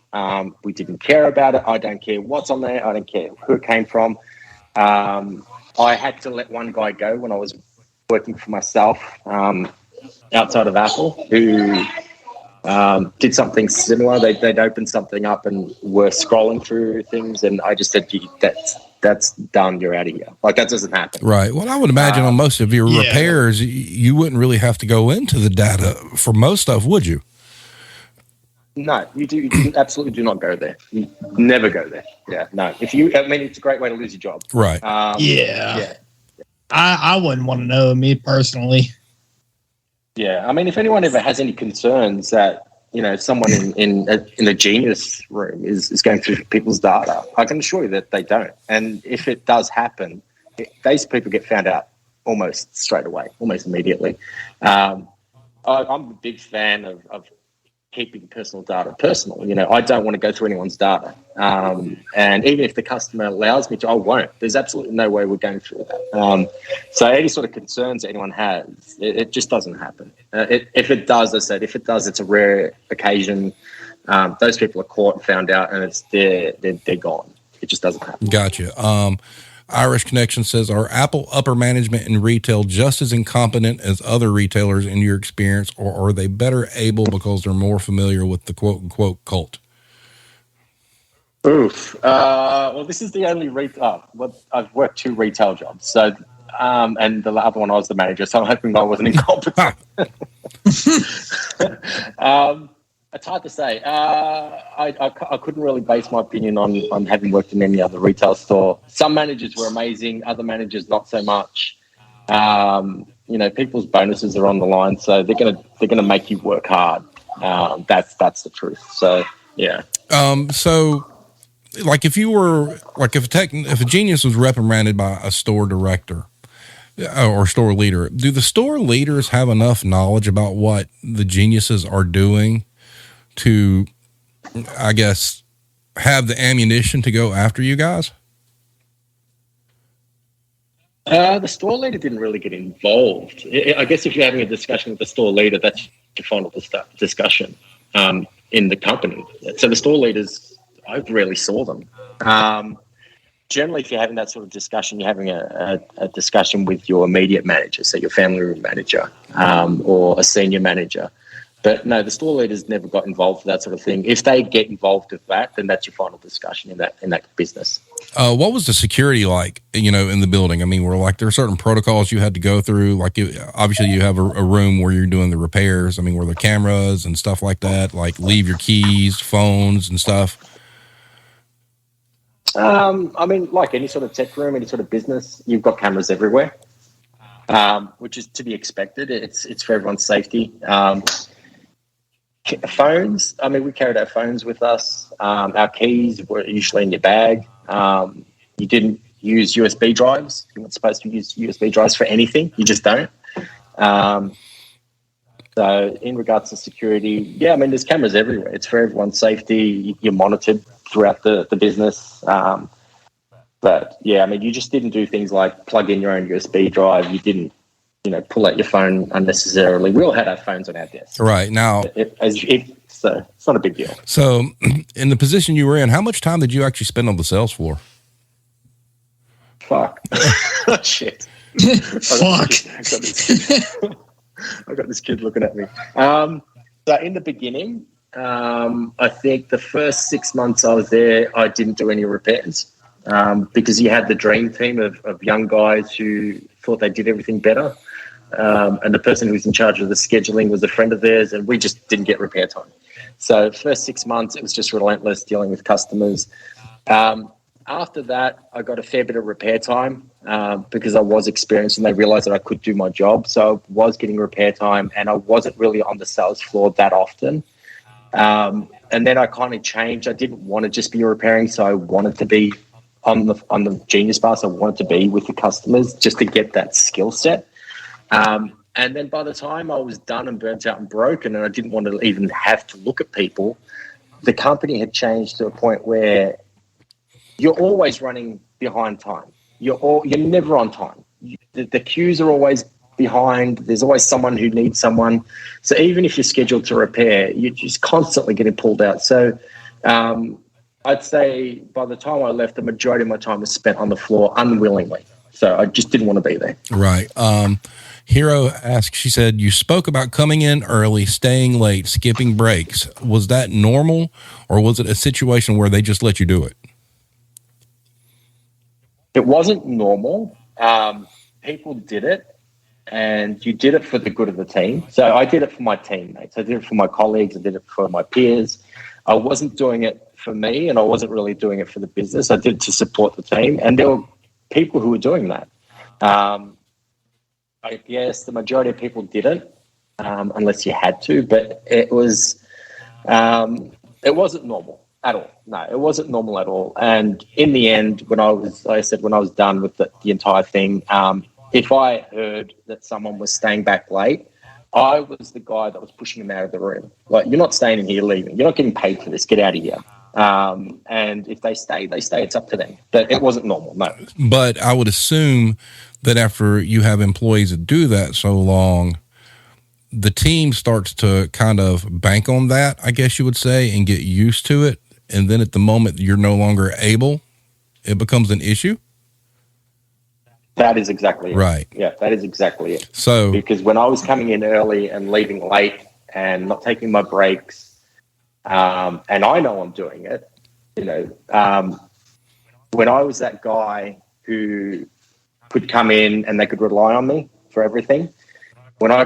We didn't care about it. I don't care what's on there. I don't care who it came from. I had to let one guy go when I was working for myself outside of Apple, who did something similar. They'd opened something up and were scrolling through things, and I just said, that's done. You're out of here. Like, that doesn't happen. Right. Well, I would imagine on most of your repairs, you wouldn't really have to go into the data for most stuff, would you? No, you absolutely do not go there. You never go there. Yeah, no. It's a great way to lose your job. Right. Yeah. I wouldn't want to know, me personally. Yeah, I mean, if anyone ever has any concerns that, someone in a genius room is going through people's data. I can assure you that they don't. And if it does happen, these people get found out almost straight away, almost immediately. I'm a big fan of keeping personal data personal. I don't want to go through anyone's data. And even if the customer allows me to, I won't. There's absolutely no way we're going through that. So any sort of concerns anyone has, it just doesn't happen. If it does, as I said, it's a rare occasion. Those people are caught and found out, and they're gone. It just doesn't happen. Gotcha. Irish Connection says, are Apple upper management in retail just as incompetent as other retailers in your experience, or are they better able because they're more familiar with the quote unquote cult? Oof. Well, this is the only I've worked 2 retail jobs. So, and the other one I was the manager, so I'm hoping I wasn't incompetent. It's hard to say. I couldn't really base my opinion on having worked in any other retail store. Some managers were amazing, other managers not so much. People's bonuses are on the line, so they're gonna make you work hard. That's the truth. So yeah. So like if a genius was reprimanded by a store director or store leader, do the store leaders have enough knowledge about what the geniuses are doing to, I guess, have the ammunition to go after you guys? The store leader didn't really get involved. I guess if you're having a discussion with the store leader, that's your final discussion in the company. So the store leaders, I rarely saw them. Generally, if you're having that sort of discussion, you're having a discussion with your immediate manager, so your family room manager or a senior manager. But no, the store leaders never got involved with that sort of thing. If they get involved with that, then that's your final discussion in that business. What was the security like, in the building? I mean, there are certain protocols you had to go through. Obviously you have a room where you're doing the repairs. I mean, were there cameras and stuff like that? Like leave your keys, phones and stuff? Like any sort of tech room, any sort of business, you've got cameras everywhere, which is to be expected. It's for everyone's safety. Phones, we carried our phones with us. Our keys were usually in your bag. You didn't use USB drives. You're not supposed to use USB drives for anything. You just don't. So in regards to security, there's cameras everywhere. It's for everyone's safety. You're monitored throughout the business. But you just didn't do things like plug in your own USB drive. You didn't, pull out your phone unnecessarily. We all had our phones on our desk. Right. Now, so it's not a big deal. So in the position you were in, how much time did you actually spend on the sales floor? Fuck. Shit. Fuck. I got this kid looking at me. So in the beginning, I think the first 6 months I was there, I didn't do any repairs because you had the dream team of young guys who thought they did everything better. And the person who was in charge of the scheduling was a friend of theirs, and we just didn't get repair time. So first 6 months, it was just relentless dealing with customers. After that, I got a fair bit of repair time because I was experienced and they realized that I could do my job. So I was getting repair time and I wasn't really on the sales floor that often. And then I kind of changed. I didn't want to just be repairing, so I wanted to be on the Genius Bar. So I wanted to be with the customers just to get that skill set. And then by the time I was done and burnt out and broken and I didn't want to even have to look at people, the company had changed to a point where you're always running behind time. You're never on time. The queues are always behind. There's always someone who needs someone. So even if you're scheduled to repair, you're just constantly getting pulled out. So I'd say by the time I left, the majority of my time was spent on the floor unwillingly. So I just didn't want to be there. Right. Hero asked, she said, you spoke about coming in early, staying late, skipping breaks. Was that normal or was it a situation where they just let you do it? It wasn't normal. People did it, and you did it for the good of the team. So I did it for my teammates. I did it for my colleagues. I did it for my peers. I wasn't doing it for me, and I wasn't really doing it for the business. I did it to support the team, and there were people who were doing that. I guess the majority of people didn't, unless you had to. But it was It wasn't normal at all. No, it wasn't normal at all. And in the end, when I was done with the entire thing, if I heard that someone was staying back late, I was the guy that was pushing them out of the room. Like, you're not staying in here, leaving. You're not getting paid for this. Get out of here. And if they stay, they stay. It's up to them. But it wasn't normal, no. But I would assume that after you have employees that do that so long, the team starts to kind of bank on that, I guess you would say, and get used to it. And then at the moment you're no longer able, it becomes an issue. That is exactly it. Right. Yeah, that is exactly it. So, because when I was coming in early and leaving late and not taking my breaks, and I know I'm doing it, when I was that guy who could come in and they could rely on me for everything, when I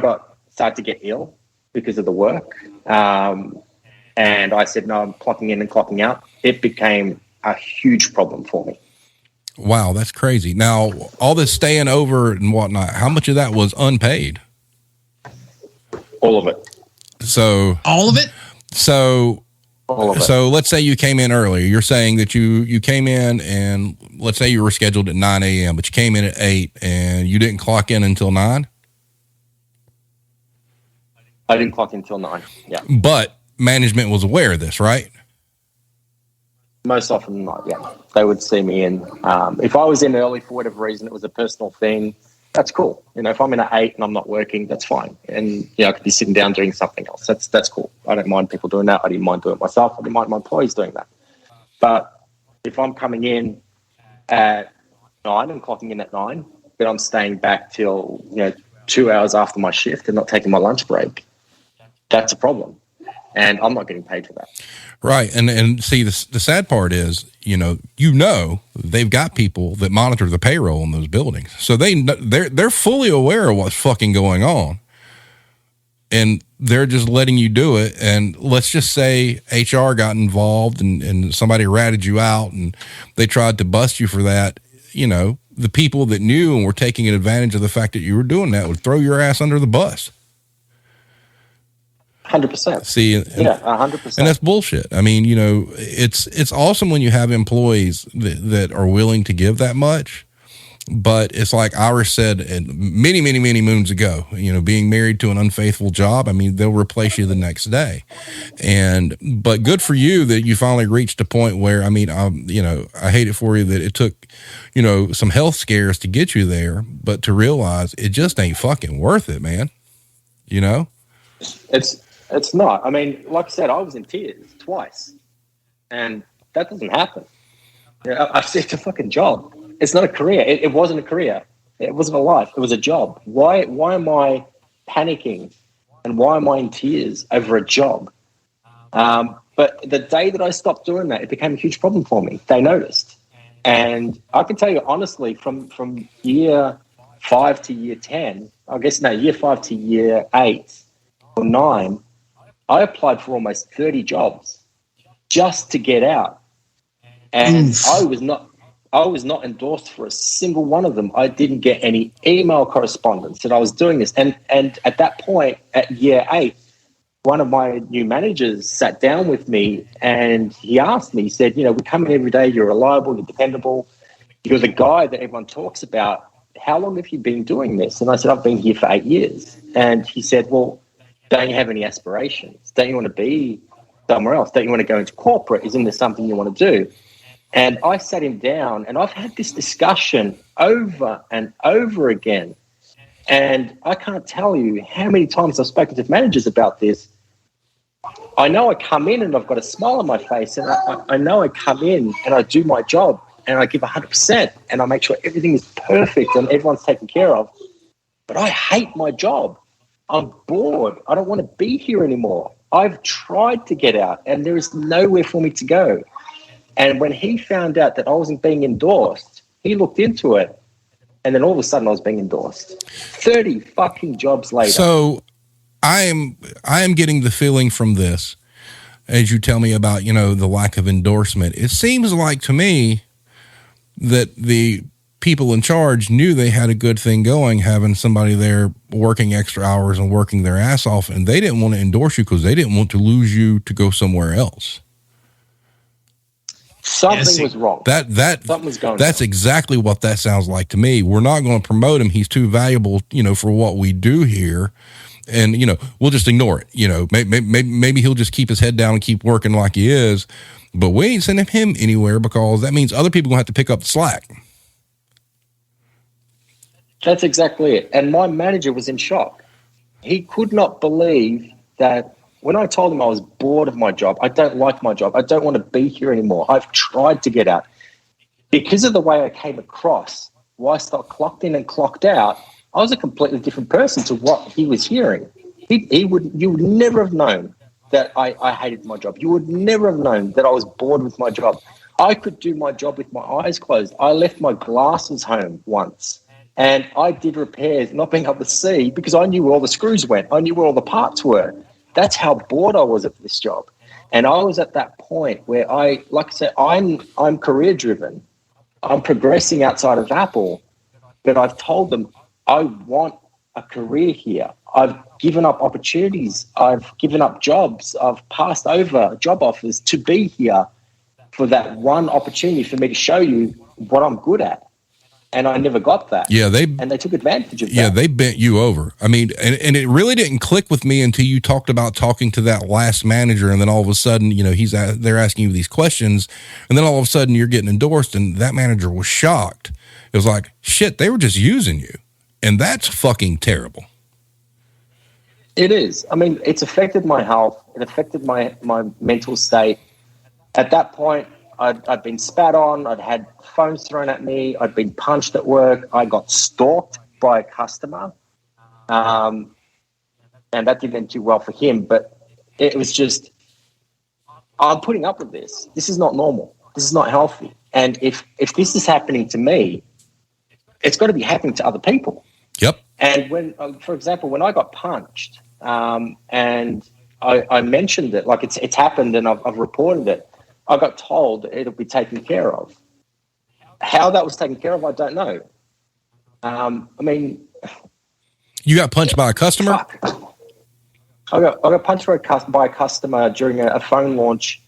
started to get ill because of the work, and I said, no, I'm clocking in and clocking out, it became a huge problem for me. wow, that's crazy. Now, all this staying over and whatnot, how much of that was unpaid? All of it. So, All of it? So, All of it. so let's say you came in earlier. You're saying that you came in and let's say you were scheduled at 9 a.m., but you came in at 8 and you didn't clock in until 9? I didn't clock in until 9, yeah. But management was aware of this, right? Most often than not, yeah. They would see me in. If I was in early for whatever reason, it was a personal thing, that's cool. If I'm in at 8 and I'm not working, that's fine. And, I could be sitting down doing something else. That's cool. I don't mind people doing that. I didn't mind doing it myself. I didn't mind my employees doing that. But if I'm coming in at 9 and clocking in at 9, but I'm staying back till, 2 hours after my shift and not taking my lunch break, that's a problem. And I'm not getting paid for that. Right. And see, the sad part is, they've got people that monitor the payroll in those buildings. So they're fully aware of what's fucking going on. And they're just letting you do it. And let's just say HR got involved and somebody ratted you out and they tried to bust you for that. The people that knew and were taking advantage of the fact that you were doing that would throw your ass under the bus. 100%. See, 100%. And that's bullshit. I mean, it's awesome when you have employees that are willing to give that much, but it's like Iris said many, many, many moons ago, being married to an unfaithful job, I mean, they'll replace you the next day. But good for you that you finally reached a point where, I mean, I hate it for you that it took, some health scares to get you there, but to realize it just ain't fucking worth it, man. It's not. I mean, like I said, I was in tears twice, and that doesn't happen. It's a fucking job. It's not a career. It wasn't a career. It wasn't a life. It was a job. Why am I panicking, and why am I in tears over a job? But the day that I stopped doing that, it became a huge problem for me. They noticed, and I can tell you honestly, from year 5 to year 10, year 5 to year 8 or 9. I applied for almost 30 jobs just to get out. And I was not endorsed for a single one of them. I didn't get any email correspondence that I was doing this. And at that point, at year 8, one of my new managers sat down with me and he asked me, he said, we come in every day, you're reliable, you're dependable, you're the guy that everyone talks about. How long have you been doing this? And I said, I've been here for 8 years. And he said, well, don't you have any aspirations? Don't you want to be somewhere else? Don't you want to go into corporate? Isn't there something you want to do? And I sat him down, and I've had this discussion over and over again. And I can't tell you how many times I've spoken to managers about this. I know I come in and I've got a smile on my face, and I know I come in and I do my job and I give 100% and I make sure everything is perfect and everyone's taken care of. But I hate my job. I'm bored. I don't want to be here anymore. I've tried to get out and there is nowhere for me to go. And when he found out that I wasn't being endorsed, he looked into it. And then all of a sudden I was being endorsed. 30 fucking jobs later. So I am getting the feeling from this, as you tell me about, the lack of endorsement. It seems like to me that the people in charge knew they had a good thing going, having somebody there working extra hours and working their ass off, and they didn't want to endorse you because they didn't want to lose you to go somewhere else. Something was wrong. Something was going That's on. Exactly what that sounds like to me. We're not going to promote him. He's too valuable, for what we do here. And, we'll just ignore it. Maybe he'll just keep his head down and keep working like he is. But we ain't sending him anywhere because that means other people are going to have to pick up the slack. That's exactly it. And my manager was in shock. He could not believe that when I told him I was bored of my job, I don't like my job, I don't want to be here anymore, I've tried to get out. Because of the way I came across, whilst I clocked in and clocked out, I was a completely different person to what he was hearing. You would never have known that I hated my job. You would never have known that I was bored with my job. I could do my job with my eyes closed. I left my glasses home once. And I did repairs, not being able to see, because I knew where all the screws went. I knew where all the parts were. That's how bored I was of this job. And I was at that point where like I said, I'm career driven. I'm progressing outside of Apple, but I've told them I want a career here. I've given up opportunities. I've given up jobs. I've passed over job offers to be here for that one opportunity for me to show you what I'm good at. And I never got that. Yeah, they took advantage of that. Yeah, they bent you over. I mean, and it really didn't click with me until you talked about talking to that last manager, and then all of a sudden, they're asking you these questions, and then all of a sudden you're getting endorsed, and that manager was shocked. It was like, shit, they were just using you, and that's fucking terrible. It is. I mean, it's affected my health. It affected my mental state. At that point, I'd been spat on. I'd had phones thrown at me. I'd been punched at work. I got stalked by a customer. And that didn't end too well for him. But it was just, I'm putting up with this. This is not normal. This is not healthy. And if this is happening to me, it's got to be happening to other people. Yep. And when, for example, when I got punched and I mentioned it, like it's happened and I've reported it, I got told it'll be taken care of. How that was taken care of, I don't know. I mean, you got punched by a customer? Fuck. I got punched by a customer during a phone launch.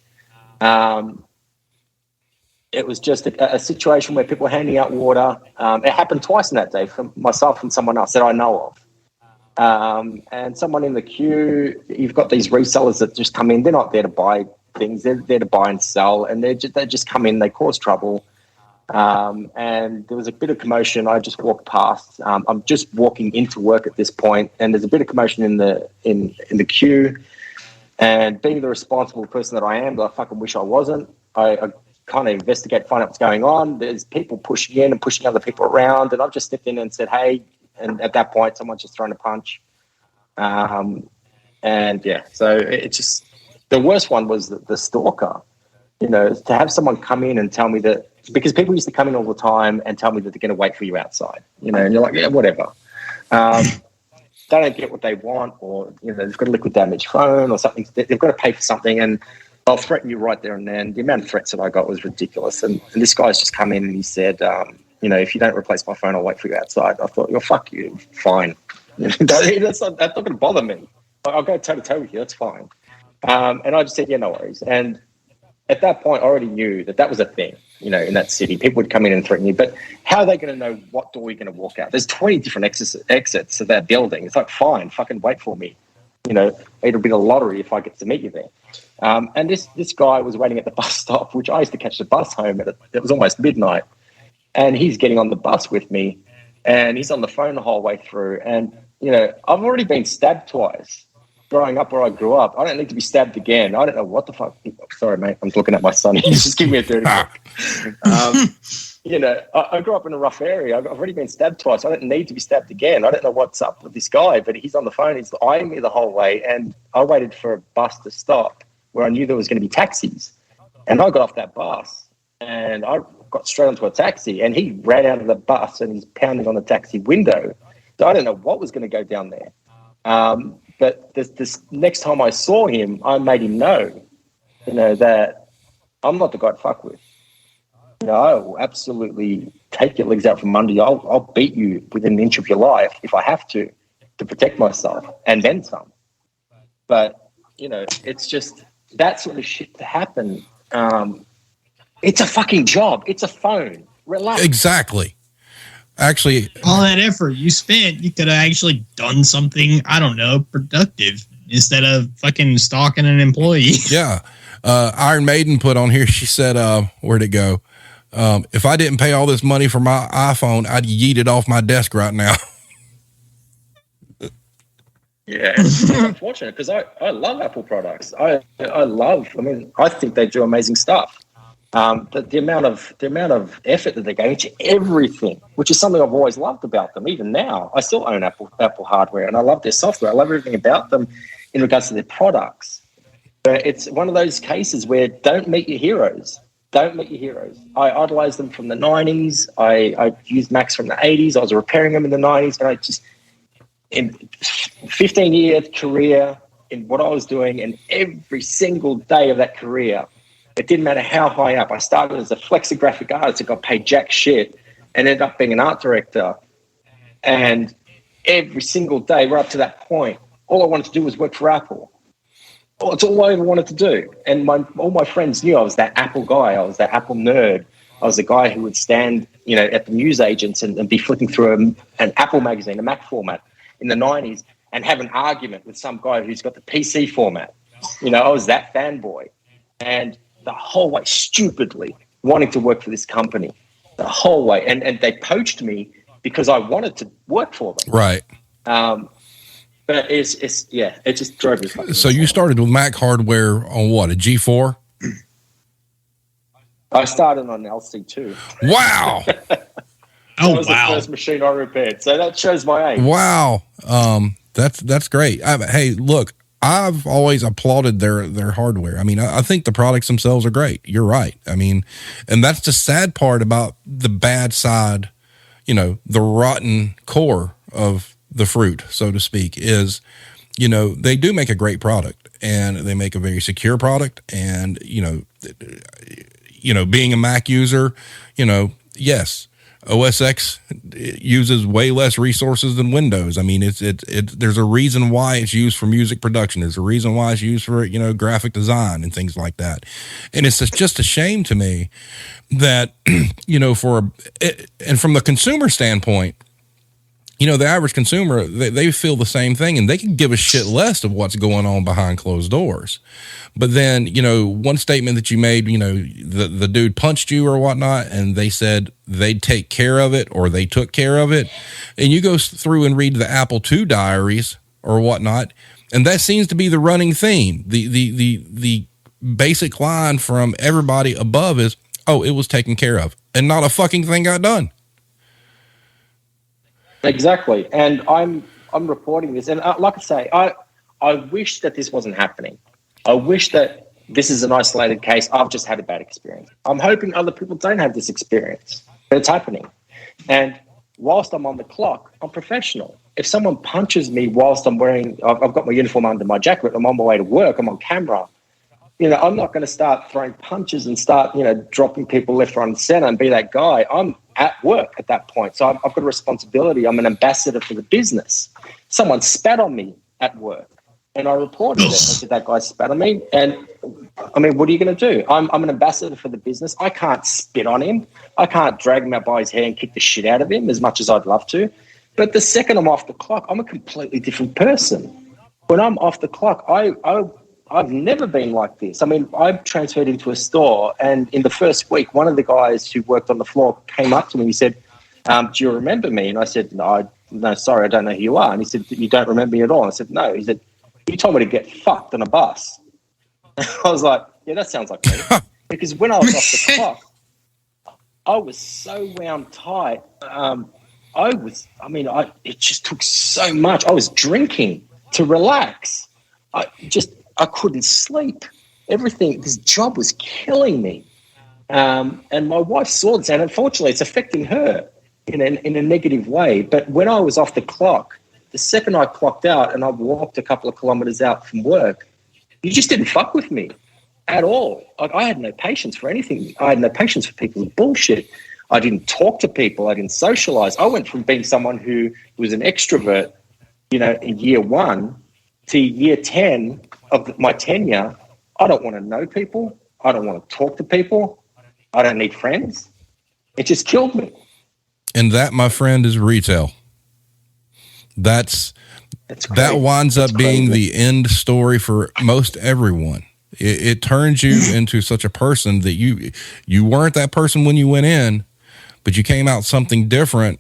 It was just a situation where people were handing out water. It happened twice in that day for myself and someone else that I know of. And someone in the queue, you've got these resellers that just come in. They're not there to buy things. They're there to buy and sell. And they just come in. They cause trouble. And there was a bit of commotion. I just walked past. I'm just walking into work at this point, and there's a bit of commotion in the queue. And being the responsible person that I am, I fucking wish I wasn't. I kind of investigate, find out what's going on. There's people pushing in and pushing other people around, and I've just stepped in and said, hey, and at that point, someone's just thrown a punch. And yeah, so it's just, the worst one was the stalker, to have someone come in and tell me that, because people used to come in all the time and tell me that they're going to wait for you outside, and you're like, yeah, whatever. They don't get what they want, or, they've got a liquid damaged phone or something. They've got to pay for something, and I'll threaten you right there and then. The amount of threats that I got was ridiculous. And this guy's just come in and he said, if you don't replace my phone, I'll wait for you outside. I thought, fuck you, fine. That's not going to bother me. I'll go toe-to-toe with you, that's fine. And I just said, yeah, no worries. And at that point, I already knew that was a thing, in that city. People would come in and threaten you. But how are they going to know what door you're going to walk out? There's 20 different exits to that building. It's like, fine, fucking wait for me. It'll be the lottery if I get to meet you there. And this guy was waiting at the bus stop, which I used to catch the bus home it was almost midnight. And he's getting on the bus with me, and he's on the phone the whole way through. And, I've already been stabbed twice growing up where I grew up. I don't need to be stabbed again. I don't know what the fuck. Sorry, mate. I'm looking at my son. He's just giving me a dirty look. I grew up in a rough area. I've already been stabbed twice. I don't need to be stabbed again. I don't know what's up with this guy, but he's on the phone. He's eyeing me the whole way. And I waited for a bus to stop where I knew there was going to be taxis. And I got off that bus and I got straight onto a taxi, and he ran out of the bus and he's pounding on the taxi window. So I don't know what was going to go down there. But this next time I saw him, I made him know, that I'm not the guy to fuck with. I will absolutely take your legs out from under you. I'll beat you within an inch of your life if I have to protect myself, and then some. But, it's just that sort of shit to happen. It's a fucking job. It's a phone. Relax. Exactly. Actually, all that effort you spent, you could have actually done something, I don't know, productive instead of fucking stalking an employee. Yeah. Iron Maiden put on here, she said, where'd it go? If I didn't pay all this money for my iPhone, I'd yeet it off my desk right now. Yeah, it's unfortunate because I love Apple products. I think they do amazing stuff. But the amount of effort that they go into everything, which is something I've always loved about them. Even now, I still own Apple hardware, and I love their software. I love everything about them in regards to their products. But it's one of those cases where don't meet your heroes. Don't meet your heroes. I idolized them from the 90s. I used Macs from the 80s. I was repairing them in the 90s, and I just in 15-year career in what I was doing, and every single day of that career, it didn't matter how high up. I started as a flexographic artist and got paid jack shit and ended up being an art director. And every single day, right up to that point, all I wanted to do was work for Apple. It's all I ever wanted to do. And all my friends knew I was that Apple guy. I was that Apple nerd. I was the guy who would stand, at the news agents and be flicking through an Apple magazine, a Mac format in the 90s, and have an argument with some guy who's got the PC format. I was that fanboy. And the whole way, stupidly, wanting to work for this company. The whole way. And they poached me because I wanted to work for them. Right. But it just drove me fucking So you started with Mac hardware on what, a G4? I started on an LC2. Wow. Oh, was wow. the first machine I repaired. So that shows my age. Wow. That's great. Hey, look, I've always applauded their hardware. I mean, I think the products themselves are great. You're right. I mean, and that's the sad part about the bad side, the rotten core of the fruit, so to speak, is, they do make a great product, and they make a very secure product. And, being a Mac user, yes, OS X uses way less resources than Windows. I mean, there's a reason why it's used for music production. There's a reason why it's used for, graphic design and things like that. And it's just a shame to me that, and from the consumer standpoint, the average consumer, they feel the same thing, and they can give a shit less of what's going on behind closed doors. But then, one statement that you made, the dude punched you or whatnot, and they said they'd take care of it, or they took care of it. And you go through and read the Apple II diaries or whatnot, and that seems to be the running theme. The basic line from everybody above is, oh, it was taken care of, and not a fucking thing got done. Exactly. And I'm reporting this. And like I say, I wish that this wasn't happening. I wish that this is an isolated case. I've just had a bad experience. I'm hoping other people don't have this experience, but it's happening. And whilst I'm on the clock, I'm professional. If someone punches me whilst I've got my uniform under my jacket, I'm on my way to work, I'm on camera, I'm not going to start throwing punches and start, dropping people left, right, and center and be that guy. I'm at work at that point. So I've got a responsibility. I'm an ambassador for the business. Someone spat on me at work, and I reported it. I said, that guy spat on me. And I mean, what are you going to do? I'm an ambassador for the business. I can't spit on him. I can't drag him out by his hair and kick the shit out of him as much as I'd love to. But the second I'm off the clock, I'm a completely different person. When I'm off the clock, I've never been like this. I mean, I transferred into a store, and in the first week, one of the guys who worked on the floor came up to me and he said, do you remember me? And I said, no, sorry, I don't know who you are. And he said, you don't remember me at all? And I said, no. He said, you told me to get fucked on a bus. I was like, yeah, that sounds like me. Because when I was off the clock, I was so wound tight. It just took so much. I was drinking to relax. I couldn't sleep. Everything, this job was killing me. And my wife saw this, and unfortunately it's affecting her in a negative way. But when I was off the clock, the second I clocked out and I walked a couple of kilometers out from work, you just didn't fuck with me. at all. Like, I had no patience for anything. I had no patience for people's bullshit. I didn't talk to people. I didn't socialize. I went from being someone who was an extrovert, in year 1 to year 10 of my tenure. I don't want to know people. I don't want to talk to people. I don't need friends. It just killed me. And that, my friend, is retail. That winds up being the end story for most everyone. It turns you into such a person that you weren't that person when you went in, but you came out something different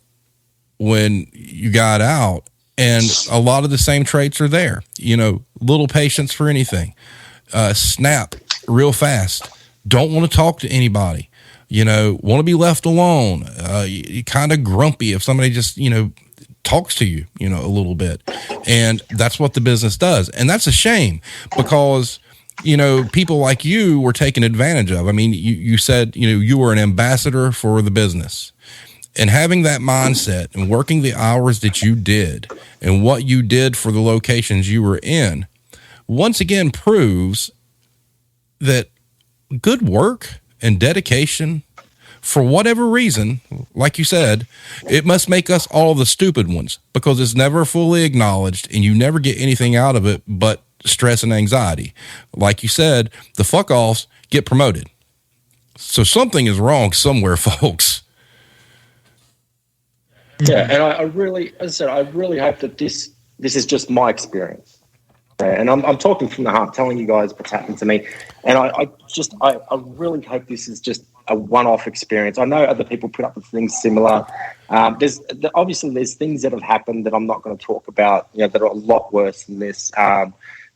when you got out. And a lot of the same traits are there. Little patience for anything. Snap real fast. Don't want to talk to anybody. Want to be left alone. You kind of grumpy if somebody just, talks to you, a little bit. And that's what the business does. And that's a shame because, people like you were taken advantage of. I mean, you said, you were an ambassador for the business. And having that mindset and working the hours that you did and what you did for the locations you were in, once again proves that good work and dedication, for whatever reason, like you said, it must make us all the stupid ones because it's never fully acknowledged and you never get anything out of it but stress and anxiety. Like you said, the fuck-offs get promoted. So something is wrong somewhere, folks. Yeah, and I really, as I said, I really hope that this is just my experience. And I'm talking from the heart, telling you guys what's happened to me. And I really hope this is just a one-off experience. I know other people put up with things similar. There's things that have happened that I'm not going to talk about, that are a lot worse than this.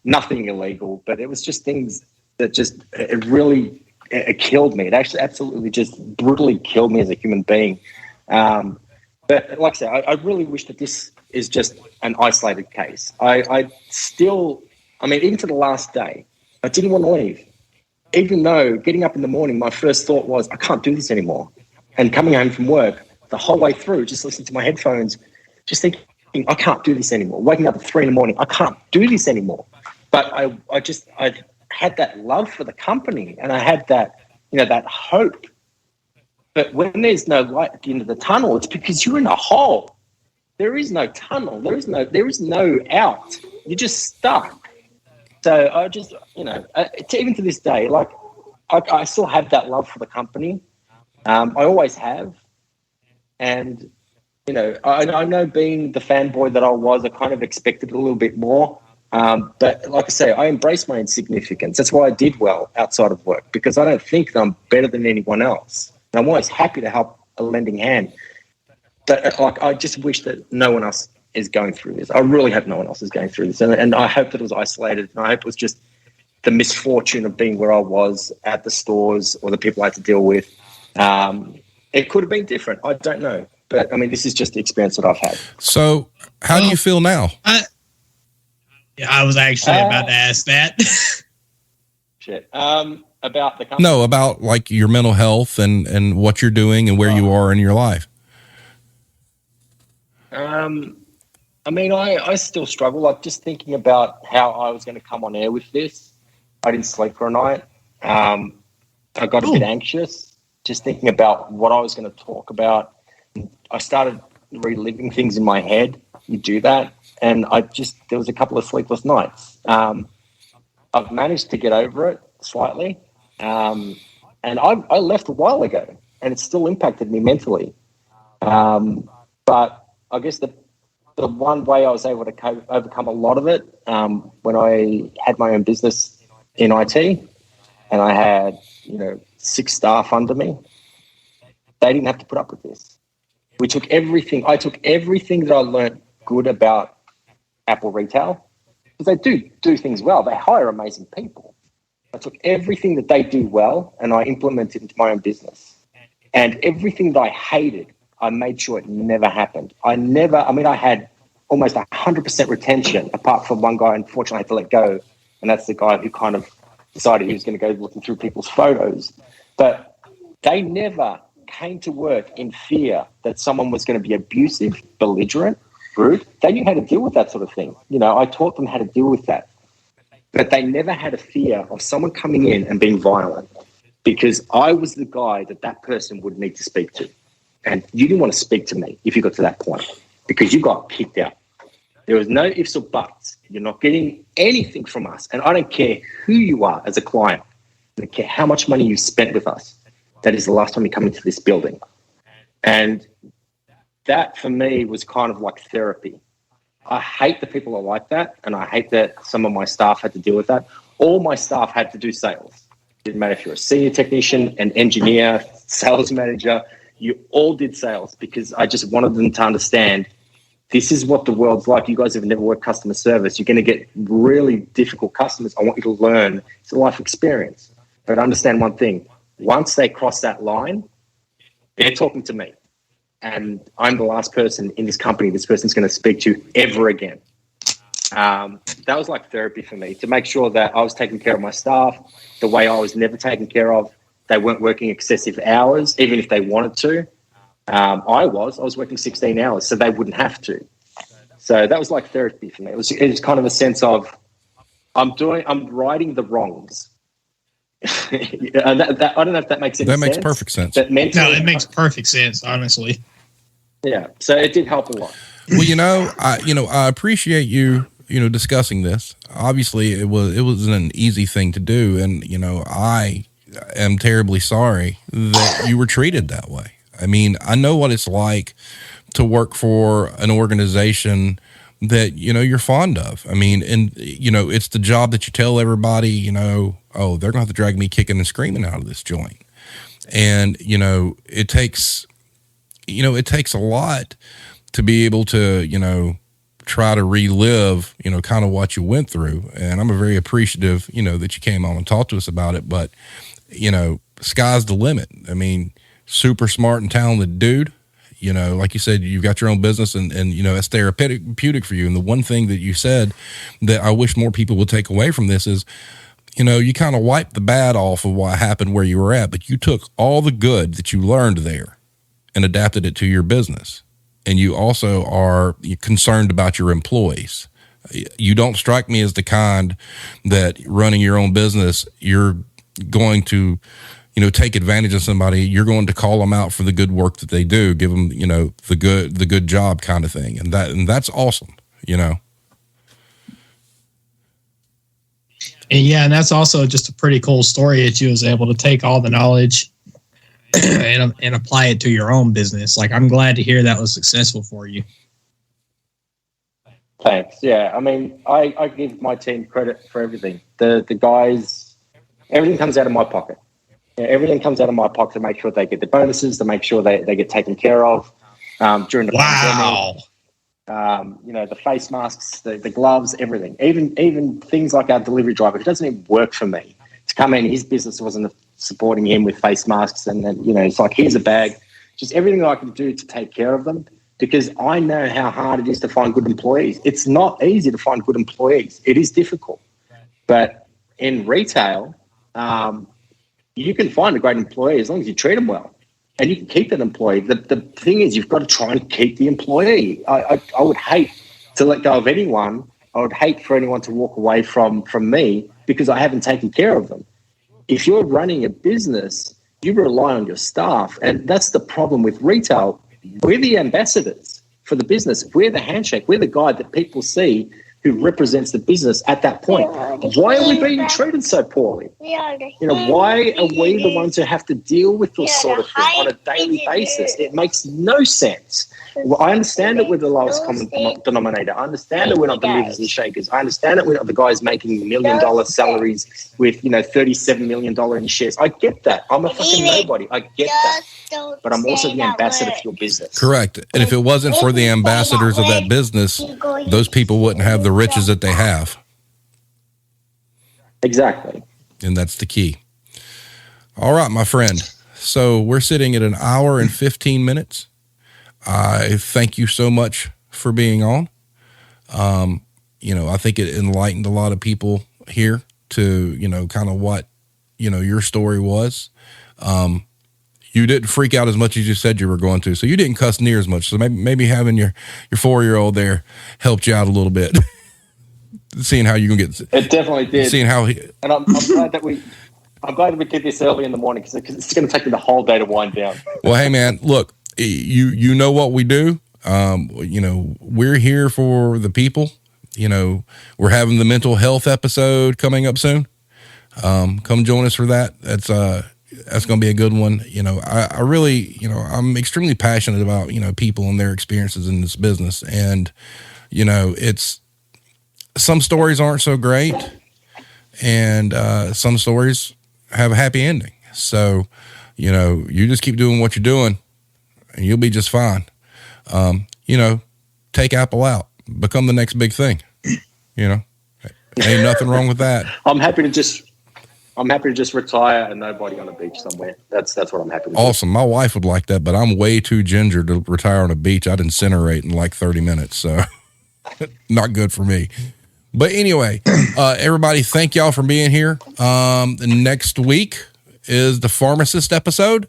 Nothing illegal, but it was just things that it killed me. It actually absolutely just brutally killed me as a human being. But like I said, I really wish that this is just an isolated case. Even to the last day, I didn't want to leave. Even though getting up in the morning, my first thought was, I can't do this anymore. And coming home from work, the whole way through, just listening to my headphones, just thinking, I can't do this anymore. Waking up at 3 a.m, I can't do this anymore. But I had that love for the company and I had that, that hope. But when there's no light at the end of the tunnel, it's because you're in a hole. There is no tunnel. There is no out. You're just stuck. So I just, even to this day, like I still have that love for the company. I always have. And, I know being the fanboy that I was, I kind of expected a little bit more. But like I say, I embrace my insignificance. That's why I did well outside of work, because I don't think that I'm better than anyone else. And I'm always happy to help a lending hand. But I just wish that no one else is going through this. I really hope no one else is going through this. And I hope that it was isolated. And I hope it was just the misfortune of being where I was at the stores or the people I had to deal with. It could have been different. I don't know. But, this is just the experience that I've had. So how do you feel now? I was actually about to ask that. Shit. About the company? No, about like your mental health and what you're doing and where you are in your life. I still struggle. Like just thinking about how I was going to come on air with this. I didn't sleep for a night. I got a bit anxious just thinking about what I was going to talk about. I started reliving things in my head. You do that. And there was a couple of sleepless nights. I've managed to get over it slightly. And I left a while ago and it still impacted me mentally. But I guess the one way I was able to overcome a lot of it, when I had my own business in IT and I had, 6 staff under me, they didn't have to put up with this. I took everything that I learned good about Apple retail, because they do things well. They hire amazing people. I took everything that they do well and I implemented into my own business. And everything that I hated, I made sure it never happened. I had almost 100% retention, apart from one guy, unfortunately, I had to let go. And that's the guy who kind of decided he was going to go looking through people's photos. But they never came to work in fear that someone was going to be abusive, belligerent, rude. They knew how to deal with that sort of thing. I taught them how to deal with that. But they never had a fear of someone coming in and being violent, because I was the guy that person would need to speak to. And you didn't want to speak to me if you got to that point, because you got kicked out. There was no ifs or buts. You're not getting anything from us. And I don't care who you are as a client. I don't care how much money you spent with us. That is the last time you come into this building. And that for me was kind of like therapy. I hate the people are like that, and I hate that some of my staff had to deal with that. All my staff had to do sales. Didn't matter if you're a senior technician, an engineer, sales manager, you all did sales, because I just wanted them to understand this is what the world's like. You guys have never worked customer service. You're going to get really difficult customers. I want you to learn. It's a life experience. But understand one thing. Once they cross that line, they're talking to me. And I'm the last person in this company this person's going to speak to ever again. That was like therapy for me, to make sure that I was taking care of my staff the way I was never taken care of. They weren't working excessive hours, even if they wanted to. I was working 16 hours, so they wouldn't have to. So that was like therapy for me. It was kind of a sense of I'm righting the wrongs. I don't know if that makes any sense. That makes perfect sense. No, it makes perfect sense, honestly. Yeah, so it did help a lot. Well, I appreciate you discussing this. Obviously, it wasn't an easy thing to do, and I am terribly sorry that you were treated that way. I mean, I know what it's like to work for an organization that, you're fond of. I mean, and, it's the job that you tell everybody, oh, they're going to have to drag me kicking and screaming out of this joint. And, it takes a lot to be able to, try to relive, kind of what you went through. And I'm very appreciative, that you came on and talked to us about it. But, sky's the limit. I mean, super smart and talented dude. Like you said, you've got your own business and it's therapeutic for you. And the one thing that you said that I wish more people would take away from this is, you kind of wiped the bad off of what happened where you were at, but you took all the good that you learned there and adapted it to your business. And you also are concerned about your employees. You don't strike me as the kind that running your own business, you're going to take advantage of somebody. You're going to call them out for the good work that they do, give them, the good job kind of thing. And that's awesome, And yeah, and that's also just a pretty cool story that you was able to take all the knowledge and apply it to your own business. Like, I'm glad to hear that was successful for you. Thanks. Yeah. I mean, I give my team credit for everything. The guys, everything comes out of my pocket. Everything comes out of my pocket to make sure they get the bonuses, to make sure they get taken care of during the pandemic. The face masks, the gloves, everything. Even things like our delivery driver, who doesn't even work for me, to come in, his business wasn't supporting him with face masks, and then it's like, here's a bag. Just everything that I can do to take care of them, because I know how hard it is to find good employees. It's not easy to find good employees. It is difficult, but in retail, you can find a great employee as long as you treat them well, and you can keep that employee. The thing is, you've got to try and keep the employee. I would hate to let go of anyone. I would hate for anyone to walk away from me because I haven't taken care of them. If you're running a business, you rely on your staff, and that's the problem with retail. We're the ambassadors for the business. We're the handshake. We're the guy that people see who represents the business at that point. Why are we being treated so poorly? Why are we the ones who have to deal with this sort of thing on a daily basis? It makes no sense. Well, I understand that we're the lowest common denominator. I understand that we're not the movers and shakers. I understand that we're not the guys making $1 million salaries with, $37 million in shares. I get that. I'm a fucking nobody. I get that. But I'm also the ambassador for your business. Correct. And if it wasn't for the ambassadors of that business, those people wouldn't have the riches that they have. Exactly. And that's the key. All right, my friend. So we're sitting at 1 hour and 15 minutes. I thank you so much for being on. I think it enlightened a lot of people here to, kind of what, your story was. You didn't freak out as much as you said you were going to, so you didn't cuss near as much. So maybe having your 4-year-old there helped you out a little bit. seeing how you can get. It definitely did. Seeing how and I'm glad that we did this early in the morning because it's going to take me the whole day to wind down. Well, hey man, look, you know what we do. We're here for the people. We're having the mental health episode coming up soon. Come join us for that. That's going to be a good one. I really, I'm extremely passionate about, people and their experiences in this business. And, it's, some stories aren't so great and, some stories have a happy ending. So, you just keep doing what you're doing and you'll be just fine. Take Apple out, become the next big thing, ain't nothing wrong with that. I'm happy to just retire and nobody on a beach somewhere. That's what I'm happy to Awesome. My wife would like that, but I'm way too ginger to retire on a beach. I'd incinerate in like 30 minutes. So not good for me. But anyway, everybody, thank y'all for being here. Next week is the pharmacist episode.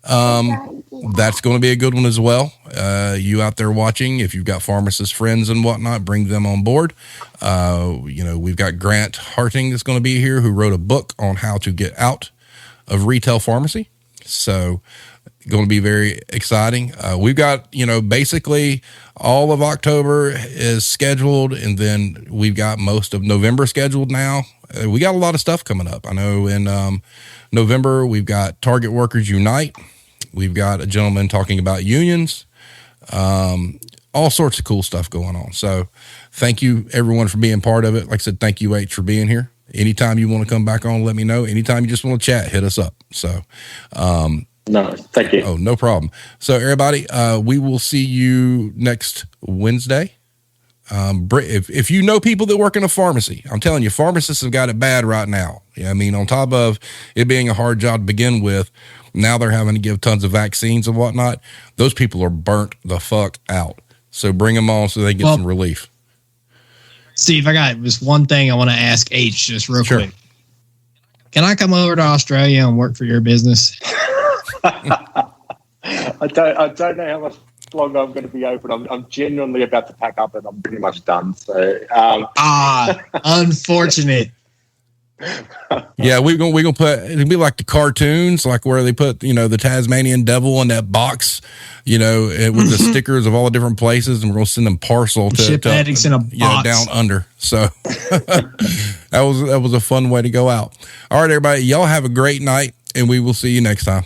That's going to be a good one as well. You out there watching, if you've got pharmacist friends and whatnot, bring them on board. We've got Grant Harting that's going to be here, who wrote a book on how to get out of retail pharmacy. So going to be very exciting. We've got, basically all of October is scheduled, and then we've got most of November scheduled now. We got a lot of stuff coming up. I know in November, we've got Target Workers Unite. We've got a gentleman talking about unions, all sorts of cool stuff going on. So thank you everyone for being part of it. Like I said, thank you H for being here. Anytime you want to come back on, let me know. Anytime you just want to chat, hit us up. So, no, thank you. Oh, no problem. So everybody, we will see you next Wednesday. If you know people that work in a pharmacy, I'm telling you, pharmacists have got it bad right now. On top of it being a hard job to begin with, now they're having to give tons of vaccines and whatnot. Those people are burnt the fuck out. So bring them on so they get some relief. Steve, I got just one thing I want to ask H just real quick. Can I come over to Australia and work for your business? I don't know how much longer I'm going to be open. I'm genuinely about to pack up and I'm pretty much done. So unfortunate. Yeah, we're gonna put, it'll be like the cartoons, like where they put the Tasmanian devil in that box, with the stickers of all the different places, and we're gonna send them parcel to ship addicts in a box down under. So that was a fun way to go out. All right, everybody, y'all have a great night, and we will see you next time.